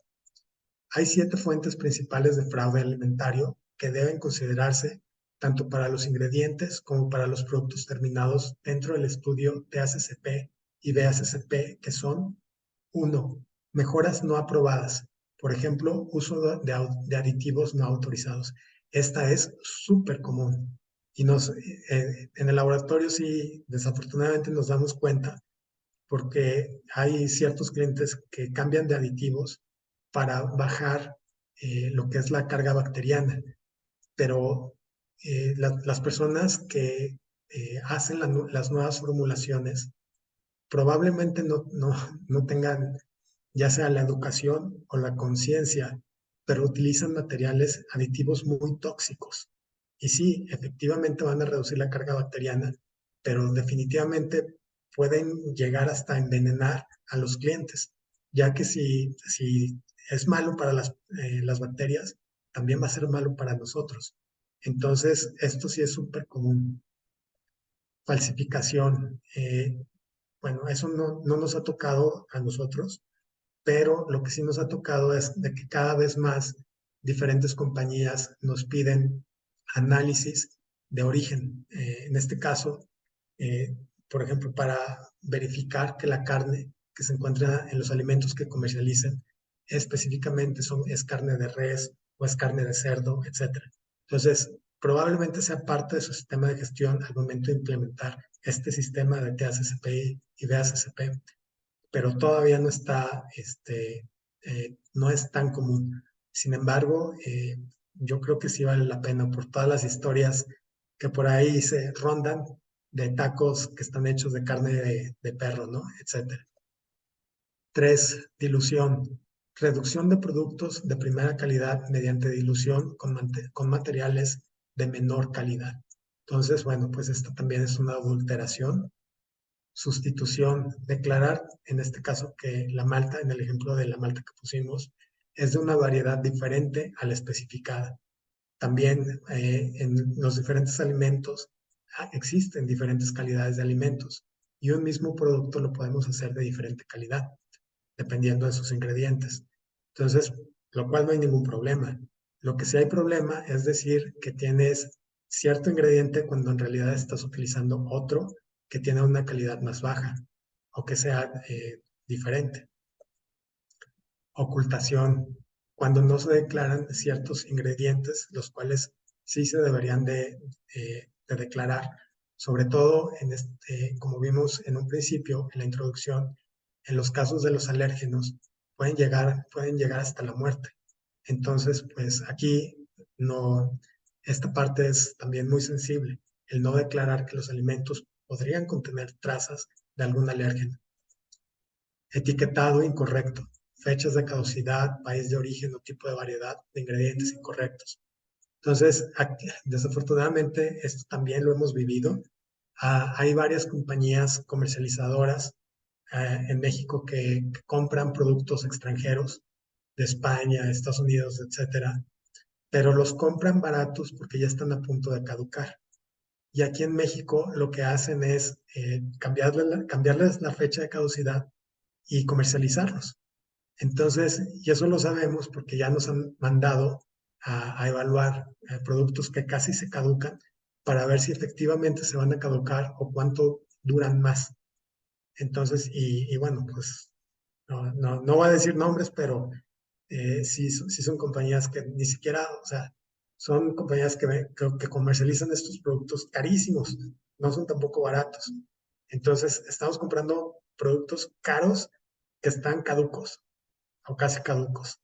Hay 7 fuentes principales de fraude alimentario que deben considerarse tanto para los ingredientes como para los productos terminados dentro del estudio TACCP y BACCP, que son 1. Mejoras no aprobadas. Por ejemplo, uso de aditivos no autorizados. Esta es súper común. Y en el laboratorio sí, desafortunadamente nos damos cuenta porque hay ciertos clientes que cambian de aditivos para bajar lo que es la carga bacteriana, pero las personas que hacen las nuevas formulaciones probablemente no tengan ya sea la educación o la conciencia, pero utilizan materiales aditivos muy tóxicos. Y sí, efectivamente van a reducir la carga bacteriana, pero definitivamente pueden llegar hasta envenenar a los clientes, ya que si es malo para las bacterias, también va a ser malo para nosotros. Entonces, esto sí es súper común. Falsificación. Bueno, eso no nos ha tocado a nosotros, pero lo que sí nos ha tocado es de que cada vez más diferentes compañías nos piden análisis de origen. En este caso, eh, por ejemplo, para verificar que la carne que se encuentra en los alimentos que comercializan específicamente es carne de res o es carne de cerdo, etc. Entonces, probablemente sea parte de su sistema de gestión al momento de implementar este sistema de TACCP y BACCP, pero todavía no es tan común. Sin embargo, yo creo que sí vale la pena por todas las historias que por ahí se rondan de tacos que están hechos de carne de perro, ¿no? Etcétera. 3, dilución. Reducción de productos de primera calidad mediante dilución con materiales de menor calidad. Entonces, bueno, pues esta también es una adulteración. Sustitución, declarar en este caso que la malta, en el ejemplo de la malta que pusimos, es de una variedad diferente a la especificada. También en los diferentes alimentos existen diferentes calidades de alimentos y un mismo producto lo podemos hacer de diferente calidad, dependiendo de sus ingredientes. Entonces, lo cual no hay ningún problema. Lo que sí hay problema es decir que tienes cierto ingrediente cuando en realidad estás utilizando otro que tiene una calidad más baja o que sea diferente. Ocultación, cuando no se declaran ciertos ingredientes, los cuales sí se deberían de declarar, sobre todo como vimos en un principio, en la introducción, en los casos de los alérgenos, pueden llegar hasta la muerte. Entonces, pues aquí no, esta parte es también muy sensible, el no declarar que los alimentos podrían contener trazas de algún alérgeno. Etiquetado incorrecto, fechas de caducidad, país de origen o tipo de variedad de ingredientes incorrectos. Entonces, desafortunadamente, esto también lo hemos vivido. Hay varias compañías comercializadoras en México que compran productos extranjeros de España, Estados Unidos, etcétera, pero los compran baratos porque ya están a punto de caducar. Y aquí en México lo que hacen es cambiarles la fecha de caducidad y comercializarlos. Entonces, y eso lo sabemos porque ya nos han mandado a evaluar productos que casi se caducan para ver si efectivamente se van a caducar o cuánto duran más. Entonces, y bueno, pues no voy a decir nombres, pero sí son compañías que ni siquiera, o sea, son compañías que comercializan estos productos carísimos, no son tampoco baratos. Entonces, estamos comprando productos caros que están caducos o casi caducos.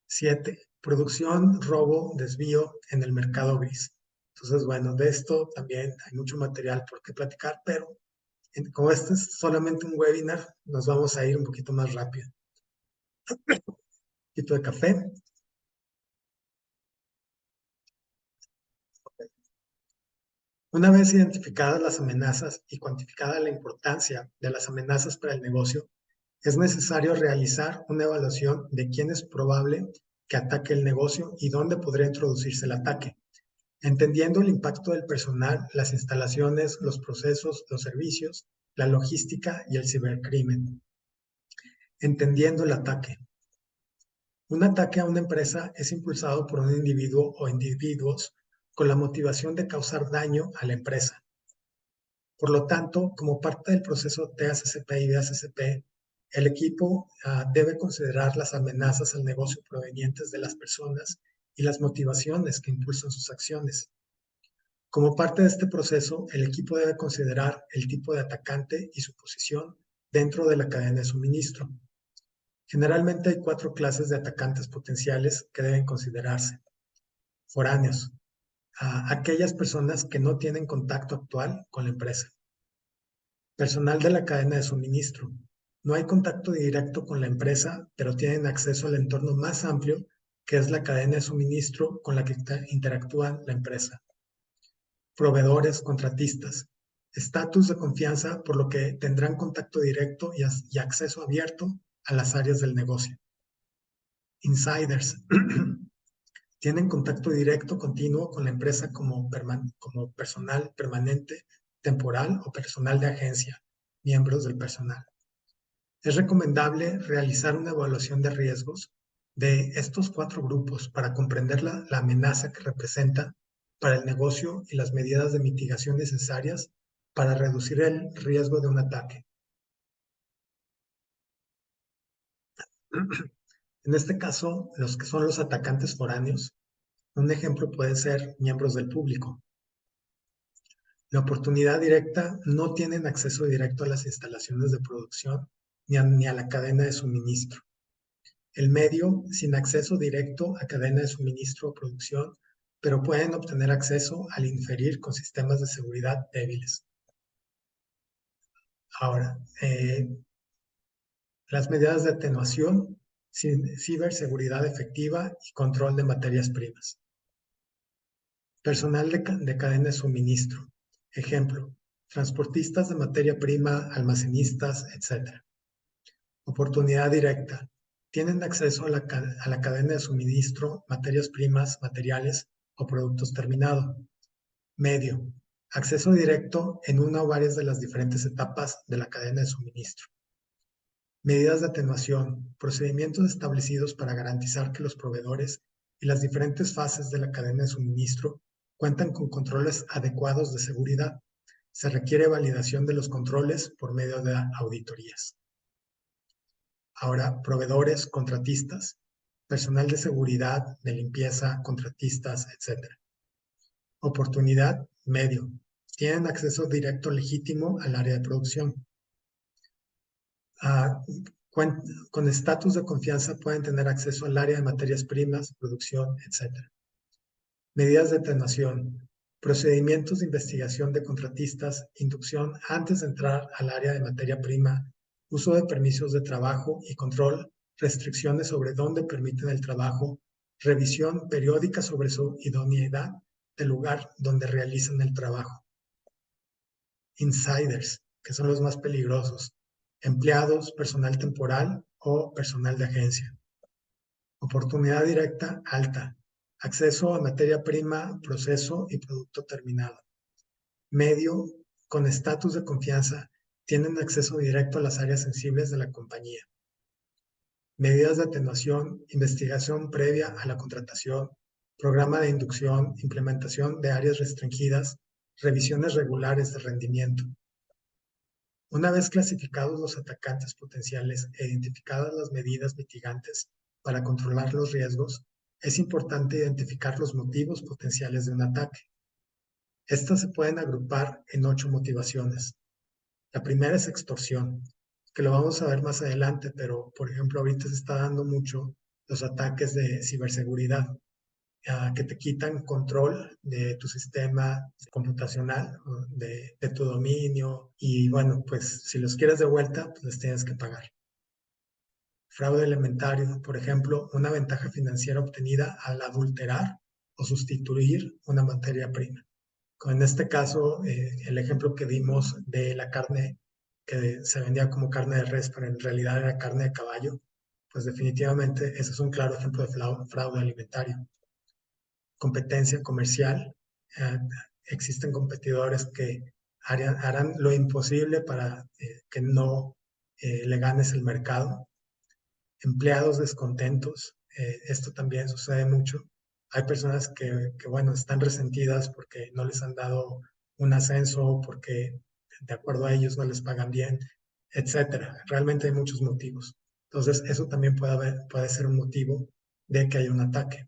7. Producción, robo, desvío en el mercado gris. Entonces, bueno, de esto también hay mucho material por qué platicar, pero como este es solamente un webinar, nos vamos a ir un poquito más rápido. Un poquito de café. Una vez identificadas las amenazas y cuantificada la importancia de las amenazas para el negocio, es necesario realizar una evaluación de quién es probable que ataque el negocio y dónde podría introducirse el ataque, entendiendo el impacto del personal, las instalaciones, los procesos, los servicios, la logística y el cibercrimen. Entendiendo el ataque. Un ataque a una empresa es impulsado por un individuo o individuos con la motivación de causar daño a la empresa. Por lo tanto, como parte del proceso TACCP y DACCP, el equipo debe considerar las amenazas al negocio provenientes de las personas y las motivaciones que impulsan sus acciones. Como parte de este proceso, el equipo debe considerar el tipo de atacante y su posición dentro de la cadena de suministro. Generalmente hay 4 clases de atacantes potenciales que deben considerarse. Foráneos, aquellas personas que no tienen contacto actual con la empresa. Personal de la cadena de suministro. No hay contacto directo con la empresa, pero tienen acceso al entorno más amplio, que es la cadena de suministro con la que interactúa la empresa. Proveedores, contratistas. Estatus de confianza, por lo que tendrán contacto directo y acceso abierto a las áreas del negocio. Insiders. Tienen contacto directo continuo con la empresa como personal permanente, temporal o personal de agencia, miembros del personal. Es recomendable realizar una evaluación de riesgos de estos 4 grupos para comprender la amenaza que representan para el negocio y las medidas de mitigación necesarias para reducir el riesgo de un ataque. En este caso, los que son los atacantes foráneos, un ejemplo puede ser miembros del público. La oportunidad directa no tienen acceso directo a las instalaciones de producción ni a la cadena de suministro. El medio sin acceso directo a cadena de suministro o producción, pero pueden obtener acceso al inferir con sistemas de seguridad débiles. Ahora, las medidas de atenuación, ciberseguridad efectiva y control de materias primas. Personal de cadena de suministro. Ejemplo, transportistas de materia prima, almacenistas, etc. Oportunidad directa. Tienen acceso a la cadena de suministro, materias primas, materiales o productos terminados. Medio, acceso directo en una o varias de las diferentes etapas de la cadena de suministro. Medidas de atenuación, procedimientos establecidos para garantizar que los proveedores y las diferentes fases de la cadena de suministro cuentan con controles adecuados de seguridad. Se requiere validación de los controles por medio de auditorías. Ahora, proveedores, contratistas, personal de seguridad, de limpieza, contratistas, etc. Oportunidad, medio. Tienen acceso directo legítimo al área de producción. Con estatus de confianza pueden tener acceso al área de materias primas, producción, etc. Medidas de atenuación, procedimientos de investigación de contratistas, inducción antes de entrar al área de materia prima, uso de permisos de trabajo y control, restricciones sobre dónde permiten el trabajo, revisión periódica sobre su idoneidad del lugar donde realizan el trabajo. Insiders, que son los más peligrosos, empleados, personal temporal o personal de agencia. Oportunidad directa alta, acceso a materia prima, proceso y producto terminado. Medio, con estatus de confianza, tienen acceso directo a las áreas sensibles de la compañía. Medidas de atenuación, investigación previa a la contratación, programa de inducción, implementación de áreas restringidas, revisiones regulares de rendimiento. Una vez clasificados los atacantes potenciales e identificadas las medidas mitigantes para controlar los riesgos, es importante identificar los motivos potenciales de un ataque. Estas se pueden agrupar en 8 motivaciones. La primera es extorsión, que lo vamos a ver más adelante, pero por ejemplo ahorita se está dando mucho los ataques de ciberseguridad, que te quitan control de tu sistema computacional, de tu dominio, y bueno, pues si los quieres de vuelta, pues les tienes que pagar. Fraude elementario, por ejemplo, una ventaja financiera obtenida al adulterar o sustituir una materia prima. En este caso, el ejemplo que dimos de la carne que se vendía como carne de res, pero en realidad era carne de caballo, pues definitivamente ese es un claro ejemplo de fraude alimentario. Competencia comercial. Existen competidores que harán lo imposible para que no le ganes el mercado. Empleados descontentos. Esto también sucede mucho. Hay personas que, bueno, están resentidas porque no les han dado un ascenso, porque de acuerdo a ellos no les pagan bien, etcétera. Realmente hay muchos motivos. Entonces, eso también puede ser un motivo de que haya un ataque.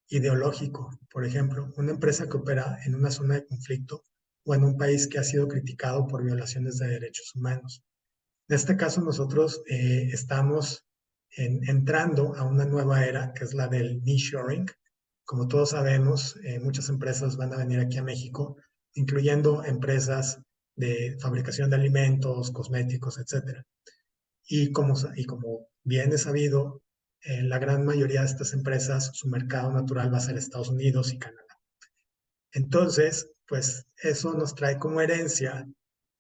Ideológico, por ejemplo, una empresa que opera en una zona de conflicto o en un país que ha sido criticado por violaciones de derechos humanos. En este caso, nosotros estamos entrando a una nueva era, que es la del nearshoring. Como todos sabemos, muchas empresas van a venir aquí a México, incluyendo empresas de fabricación de alimentos, cosméticos, etc. Y como bien es sabido, la gran mayoría de estas empresas, su mercado natural va a ser Estados Unidos y Canadá. Entonces, pues eso nos trae como herencia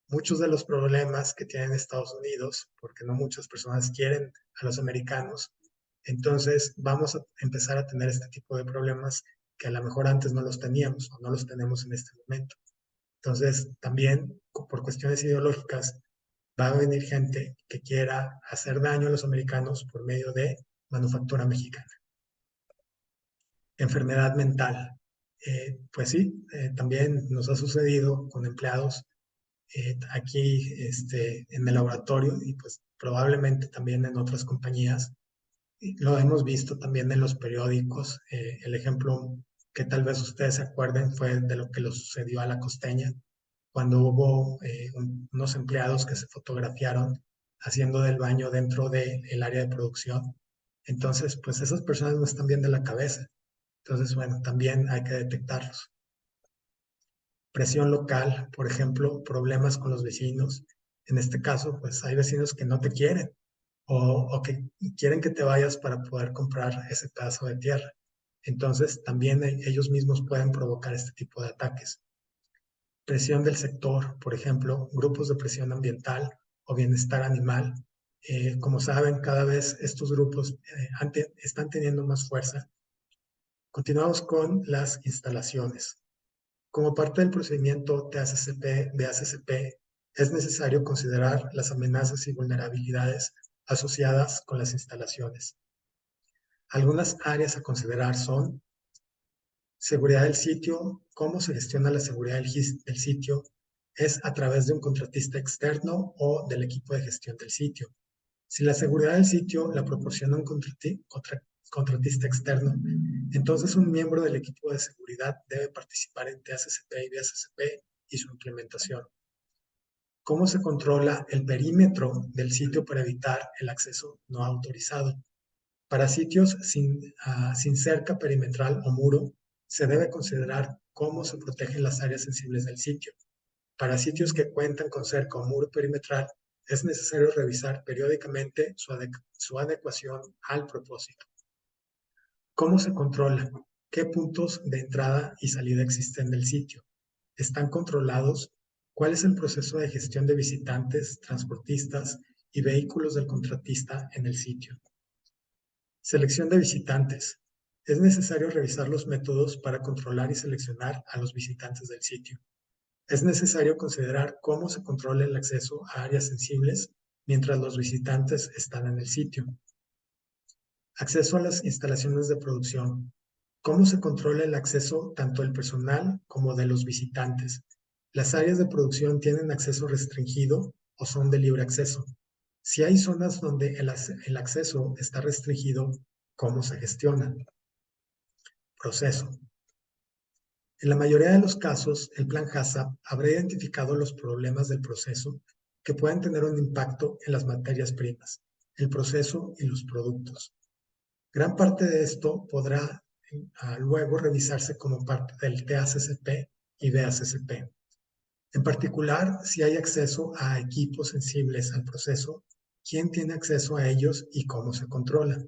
muchos de los problemas que tienen Estados Unidos, porque no muchas personas quieren a los americanos. Entonces, vamos a empezar a tener este tipo de problemas que a lo mejor antes no los teníamos o no los tenemos en este momento. Entonces, también por cuestiones ideológicas, va a venir gente que quiera hacer daño a los americanos por medio de manufactura mexicana. Enfermedad mental. Pues sí, también nos ha sucedido con empleados aquí en el laboratorio y pues probablemente también en otras compañías. Lo hemos visto también en los periódicos. El ejemplo que tal vez ustedes se acuerden fue de lo que le sucedió a La Costeña, cuando hubo unos empleados que se fotografiaron haciendo del baño dentro del área de producción. Entonces, pues esas personas no están bien de la cabeza. Entonces, bueno, también hay que detectarlos. Presión local, por ejemplo, problemas con los vecinos. En este caso, pues hay vecinos que no te quieren o que quieren que te vayas para poder comprar ese pedazo de tierra. Entonces, también ellos mismos pueden provocar este tipo de ataques. Presión del sector, por ejemplo, grupos de presión ambiental o bienestar animal. Como saben, cada vez estos grupos están teniendo más fuerza. Continuamos con las instalaciones. Como parte del procedimiento TACCP, es necesario considerar las amenazas y vulnerabilidades asociadas con las instalaciones. Algunas áreas a considerar son seguridad del sitio. ¿Cómo se gestiona la seguridad del sitio? Es a través de un contratista externo o del equipo de gestión del sitio. Si la seguridad del sitio la proporciona un contratista externo, entonces un miembro del equipo de seguridad debe participar en TACCP y DACCP y su implementación. ¿Cómo se controla el perímetro del sitio para evitar el acceso no autorizado? Para sitios sin cerca perimetral o muro, se debe considerar cómo se protegen las áreas sensibles del sitio. Para sitios que cuentan con cerca o muro perimetral, es necesario revisar periódicamente su adecuación al propósito. ¿Cómo se controla? ¿Qué puntos de entrada y salida existen del sitio? ¿Están controlados? ¿Cuál es el proceso de gestión de visitantes, transportistas y vehículos del contratista en el sitio? Selección de visitantes. Es necesario revisar los métodos para controlar y seleccionar a los visitantes del sitio. Es necesario considerar cómo se controla el acceso a áreas sensibles mientras los visitantes están en el sitio. Acceso a las instalaciones de producción. ¿Cómo se controla el acceso tanto del personal como de los visitantes? ¿Las áreas de producción tienen acceso restringido o son de libre acceso? Si hay zonas donde el acceso está restringido, ¿cómo se gestiona? Proceso. En la mayoría de los casos, el plan HACCP habrá identificado los problemas del proceso que pueden tener un impacto en las materias primas, el proceso y los productos. Gran parte de esto podrá luego revisarse como parte del TACCP y DACCP. En particular, si hay acceso a equipos sensibles al proceso, quién tiene acceso a ellos y cómo se controla.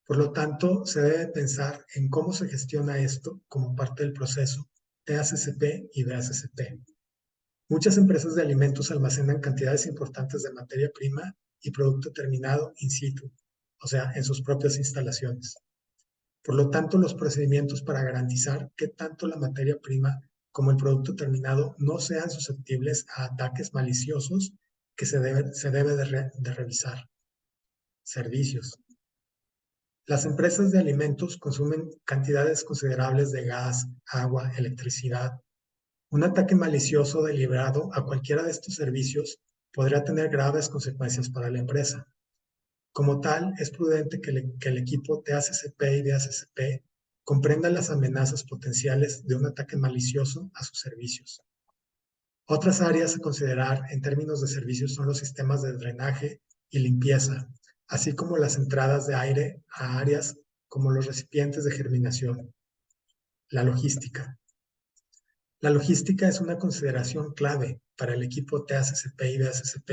Por lo tanto, se debe pensar en cómo se gestiona esto como parte del proceso TACCP y DACCP. Muchas empresas de alimentos almacenan cantidades importantes de materia prima y producto terminado in situ, o sea, en sus propias instalaciones. Por lo tanto, los procedimientos para garantizar que tanto la materia prima como el producto terminado no sean susceptibles a ataques maliciosos que se debe de revisar. Servicios. Las empresas de alimentos consumen cantidades considerables de gas, agua, electricidad. Un ataque malicioso deliberado a cualquiera de estos servicios podría tener graves consecuencias para la empresa. Como tal, es prudente que el equipo TACCP y DACCP comprenda las amenazas potenciales de un ataque malicioso a sus servicios. Otras áreas a considerar en términos de servicios son los sistemas de drenaje y limpieza, así como las entradas de aire a áreas como los recipientes de germinación. La logística. La logística es una consideración clave para el equipo TACCP y DACCP,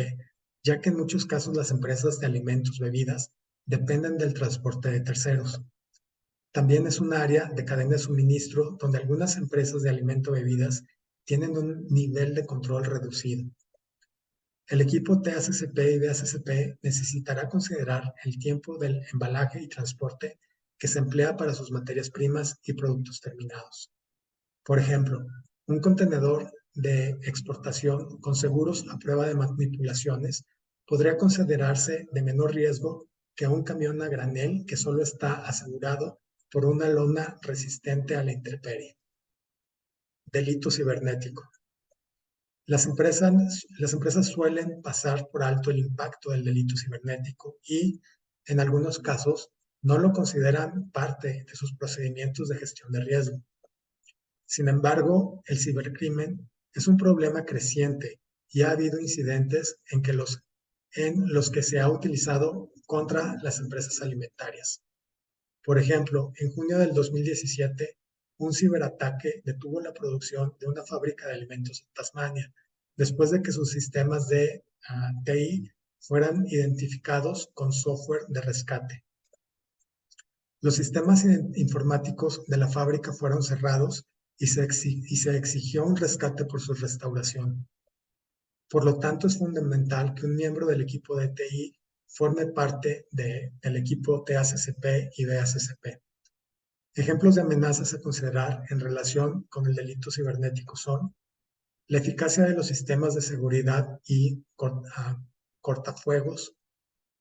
ya que en muchos casos las empresas de alimentos, bebidas, dependen del transporte de terceros. También es un área de cadena de suministro donde algunas empresas de alimento bebidas tienen un nivel de control reducido. El equipo TACCP y DACCP necesitará considerar el tiempo del embalaje y transporte que se emplea para sus materias primas y productos terminados. Por ejemplo, un contenedor de exportación con seguros a prueba de manipulaciones podría considerarse de menor riesgo que un camión a granel que solo está asegurado por una lona resistente a la intemperie. Delito cibernético. Las empresas suelen pasar por alto el impacto del delito cibernético y, en algunos casos, no lo consideran parte de sus procedimientos de gestión de riesgo. Sin embargo, el cibercrimen es un problema creciente y ha habido incidentes en los que se ha utilizado contra las empresas alimentarias. Por ejemplo, en junio del 2017, un ciberataque detuvo la producción de una fábrica de alimentos en Tasmania, después de que sus sistemas de TI fueran identificados con software de rescate. Los sistemas informáticos de la fábrica fueron cerrados y se exigió un rescate por su restauración. Por lo tanto, es fundamental que un miembro del equipo de TI forme parte del equipo TACCP y BACCP. Ejemplos de amenazas a considerar en relación con el delito cibernético son la eficacia de los sistemas de seguridad y cortafuegos,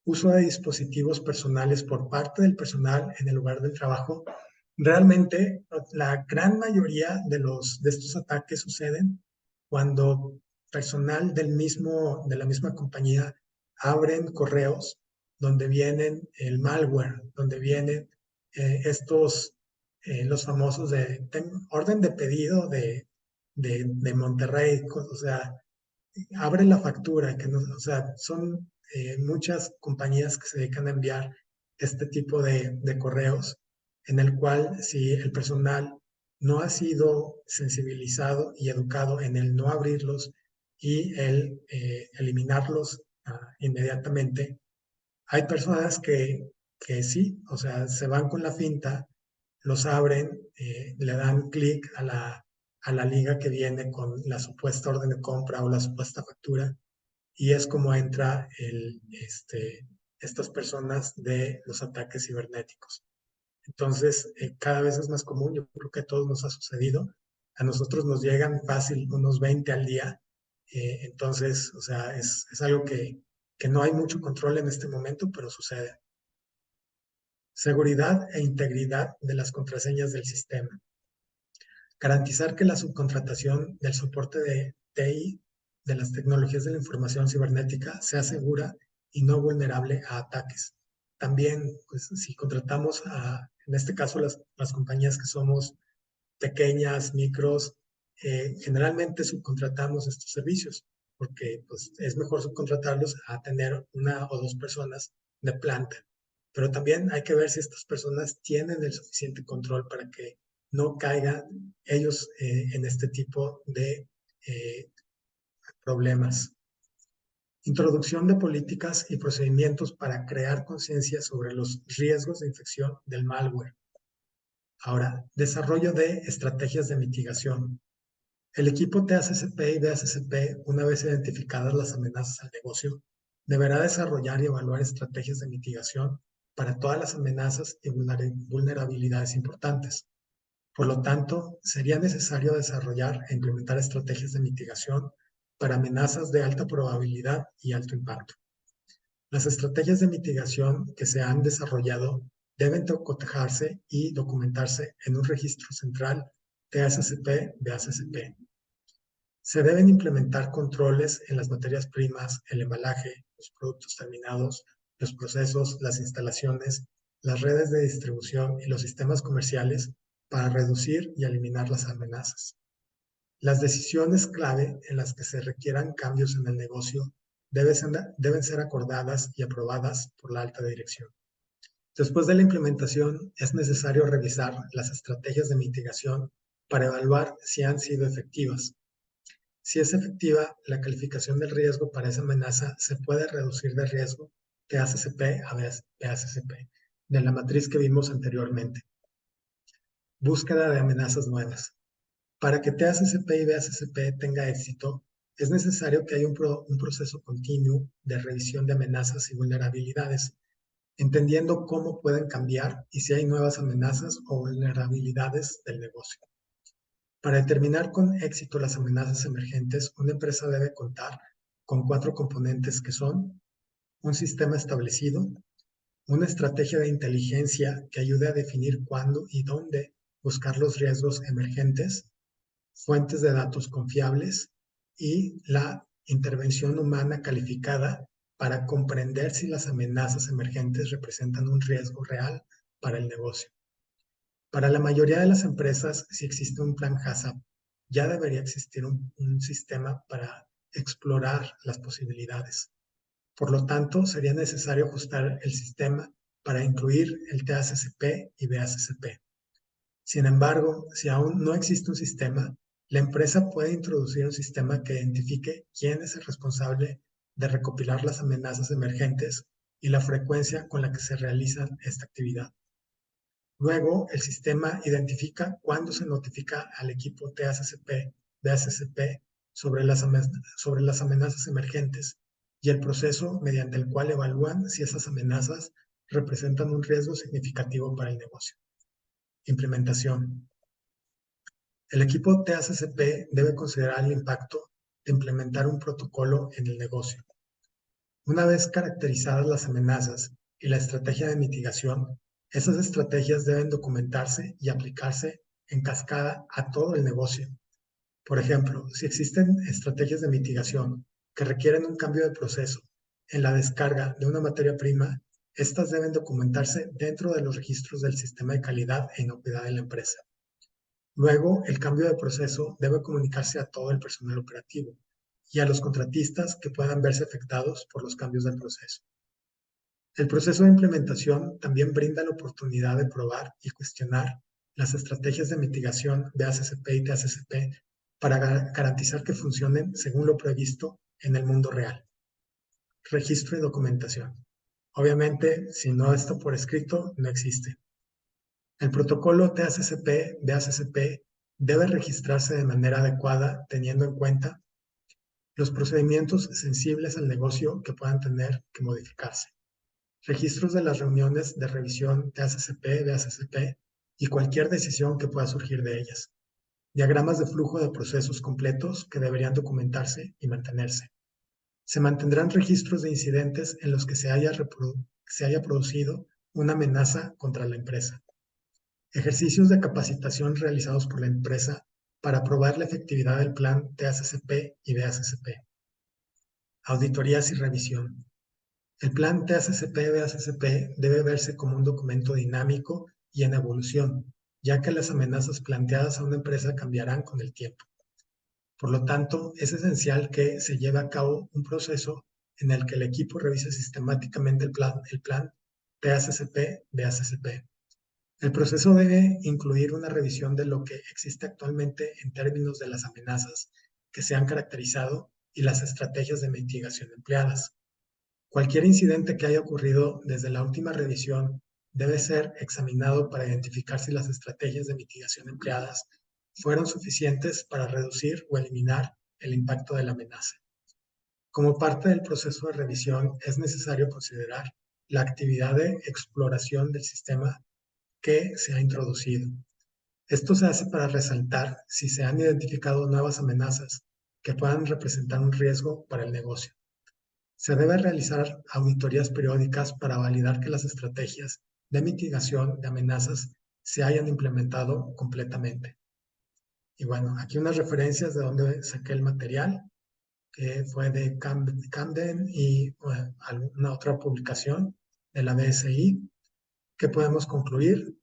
uso de dispositivos personales por parte del personal en el lugar del trabajo. Realmente, la gran mayoría de estos ataques suceden cuando personal de la misma compañía abren correos donde vienen el malware, donde vienen los famosos orden de pedido de Monterrey, o sea, abre la factura, que no, o sea, son muchas compañías que se dedican a enviar este tipo de correos, en el cual si el personal no ha sido sensibilizado y educado en el no abrirlos y el eliminarlos inmediatamente, hay personas que sí, o sea, se van con la finta, los abren, le dan clic a la liga que viene con la supuesta orden de compra o la supuesta factura, y es como entra estas personas de los ataques cibernéticos. Entonces, cada vez es más común, yo creo que a todos nos ha sucedido. A nosotros nos llegan fácil unos 20 al día. Entonces, o sea, es algo que no hay mucho control en este momento, pero sucede. Seguridad e integridad de las contraseñas del sistema. Garantizar que la subcontratación del soporte de TI de las tecnologías de la información cibernética sea segura y no vulnerable a ataques. También, pues, si contratamos en este caso, las compañías que somos pequeñas, micros, generalmente subcontratamos estos servicios, porque pues, es mejor subcontratarlos a tener una o dos personas de planta. Pero también hay que ver si estas personas tienen el suficiente control para que no caigan ellos en este tipo de problemas. Introducción de políticas y procedimientos para crear conciencia sobre los riesgos de infección del malware. Ahora, desarrollo de estrategias de mitigación. El equipo TACCP y BACCP, una vez identificadas las amenazas al negocio, deberá desarrollar y evaluar estrategias de mitigación para todas las amenazas y vulnerabilidades importantes. Por lo tanto, sería necesario desarrollar e implementar estrategias de mitigación para amenazas de alta probabilidad y alto impacto. Las estrategias de mitigación que se han desarrollado deben cotejarse y documentarse en un registro central TACCP-BACCP. Se deben implementar controles en las materias primas, el embalaje, los productos terminados, los procesos, las instalaciones, las redes de distribución y los sistemas comerciales para reducir y eliminar las amenazas. Las decisiones clave en las que se requieran cambios en el negocio deben ser acordadas y aprobadas por la alta dirección. Después de la implementación, es necesario revisar las estrategias de mitigación para evaluar si han sido efectivas. Si es efectiva, la calificación del riesgo para esa amenaza se puede reducir de riesgo de ACCP a BACCP, de la matriz que vimos anteriormente. Búsqueda de amenazas nuevas. Para que TACCP y BACCP tenga éxito, es necesario que haya un proceso continuo de revisión de amenazas y vulnerabilidades, entendiendo cómo pueden cambiar y si hay nuevas amenazas o vulnerabilidades del negocio. Para determinar con éxito las amenazas emergentes, una empresa debe contar con 4 componentes que son un sistema establecido, una estrategia de inteligencia que ayude a definir cuándo y dónde buscar los riesgos emergentes, fuentes de datos confiables y la intervención humana calificada para comprender si las amenazas emergentes representan un riesgo real para el negocio. Para la mayoría de las empresas, si existe un plan HACCP, ya debería existir un sistema para explorar las posibilidades. Por lo tanto, sería necesario ajustar el sistema para incluir el TACCP y BACCP. Sin embargo, si aún no existe un sistema, la empresa puede introducir un sistema que identifique quién es el responsable de recopilar las amenazas emergentes y la frecuencia con la que se realiza esta actividad. Luego, el sistema identifica cuándo se notifica al equipo TACCP, BACCP sobre sobre las amenazas emergentes y el proceso mediante el cual evalúan si esas amenazas representan un riesgo significativo para el negocio. Implementación. El equipo TACCP debe considerar el impacto de implementar un protocolo en el negocio. Una vez caracterizadas las amenazas y la estrategia de mitigación, esas estrategias deben documentarse y aplicarse en cascada a todo el negocio. Por ejemplo, si existen estrategias de mitigación que requieren un cambio de proceso en la descarga de una materia prima, estas deben documentarse dentro de los registros del sistema de calidad e inocuidad de la empresa. Luego, el cambio de proceso debe comunicarse a todo el personal operativo y a los contratistas que puedan verse afectados por los cambios del proceso. El proceso de implementación también brinda la oportunidad de probar y cuestionar las estrategias de mitigación de ACCP y TACCP para garantizar que funcionen según lo previsto en el mundo real. Registro y documentación. Obviamente, si no está por escrito, no existe. El protocolo TACCP-BACCP debe registrarse de manera adecuada teniendo en cuenta los procedimientos sensibles al negocio que puedan tener que modificarse, registros de las reuniones de revisión TACCP-BACCP y cualquier decisión que pueda surgir de ellas, diagramas de flujo de procesos completos que deberían documentarse y mantenerse. Se mantendrán registros de incidentes en los que se haya producido una amenaza contra la empresa. Ejercicios de capacitación realizados por la empresa para probar la efectividad del plan TACCP y BACCP. Auditorías y revisión. El plan TACCP-BACCP debe verse como un documento dinámico y en evolución, ya que las amenazas planteadas a una empresa cambiarán con el tiempo. Por lo tanto, es esencial que se lleve a cabo un proceso en el que el equipo revise sistemáticamente el plan TACCP-BACCP. El proceso debe incluir una revisión de lo que existe actualmente en términos de las amenazas que se han caracterizado y las estrategias de mitigación empleadas. Cualquier incidente que haya ocurrido desde la última revisión debe ser examinado para identificar si las estrategias de mitigación empleadas fueron suficientes para reducir o eliminar el impacto de la amenaza. Como parte del proceso de revisión, es necesario considerar la actividad de exploración del sistema que se ha introducido. Esto se hace para resaltar si se han identificado nuevas amenazas que puedan representar un riesgo para el negocio. Se debe realizar auditorías periódicas para validar que las estrategias de mitigación de amenazas se hayan implementado completamente. Y bueno, aquí unas referencias de donde saqué el material, que fue de Camden y alguna otra publicación de la BSI. ¿Qué podemos concluir?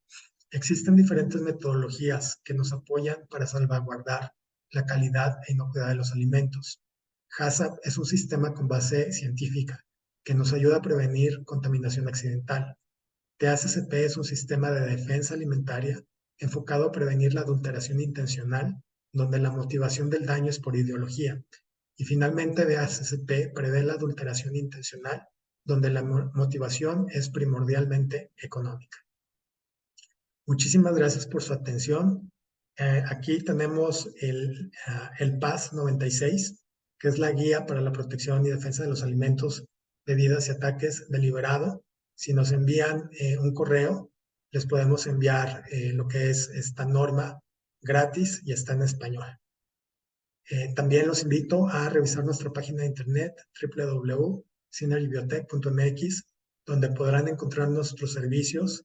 Existen diferentes metodologías que nos apoyan para salvaguardar la calidad e inocuidad de los alimentos. HACCP es un sistema con base científica que nos ayuda a prevenir contaminación accidental. TACCP es un sistema de defensa alimentaria enfocado a prevenir la adulteración intencional, donde la motivación del daño es por ideología. Y finalmente, BACCP prevé la adulteración intencional, donde la motivación es primordialmente económica. Muchísimas gracias por su atención. Aquí tenemos el PAS 96, que es la Guía para la Protección y Defensa de los Alimentos, Bebidas y Ataques deliberado. Si nos envían un correo, les podemos enviar lo que es esta norma gratis y está en español. También los invito a revisar nuestra página de internet www.synergybiotech.mx, donde podrán encontrar nuestros servicios,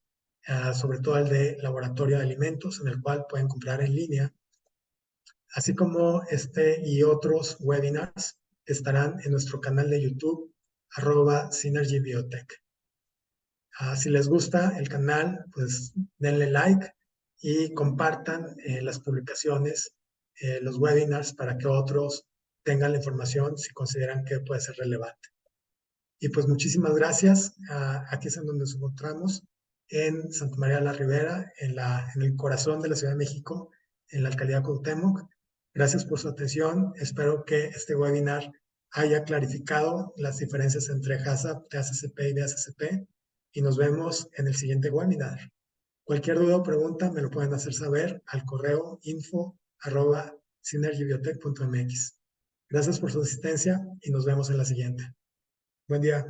sobre todo el de laboratorio de alimentos, en el cual pueden comprar en línea, así como este y otros webinars estarán en nuestro canal de YouTube, @synergybiotech. Si les gusta el canal, pues denle like y compartan las publicaciones, los webinars, para que otros tengan la información si consideran que puede ser relevante. Y pues muchísimas gracias. Aquí es en donde nos encontramos, en Santa María la Ribera, en el corazón de la Ciudad de México, en la alcaldía Cuauhtémoc. Gracias por su atención. Espero que este webinar haya clarificado las diferencias entre HACCP, TACCP y BACCP, y nos vemos en el siguiente webinar. Cualquier duda o pregunta me lo pueden hacer saber al correo info@synergybiotech.mx. Gracias por su asistencia y nos vemos en la siguiente. Buen día.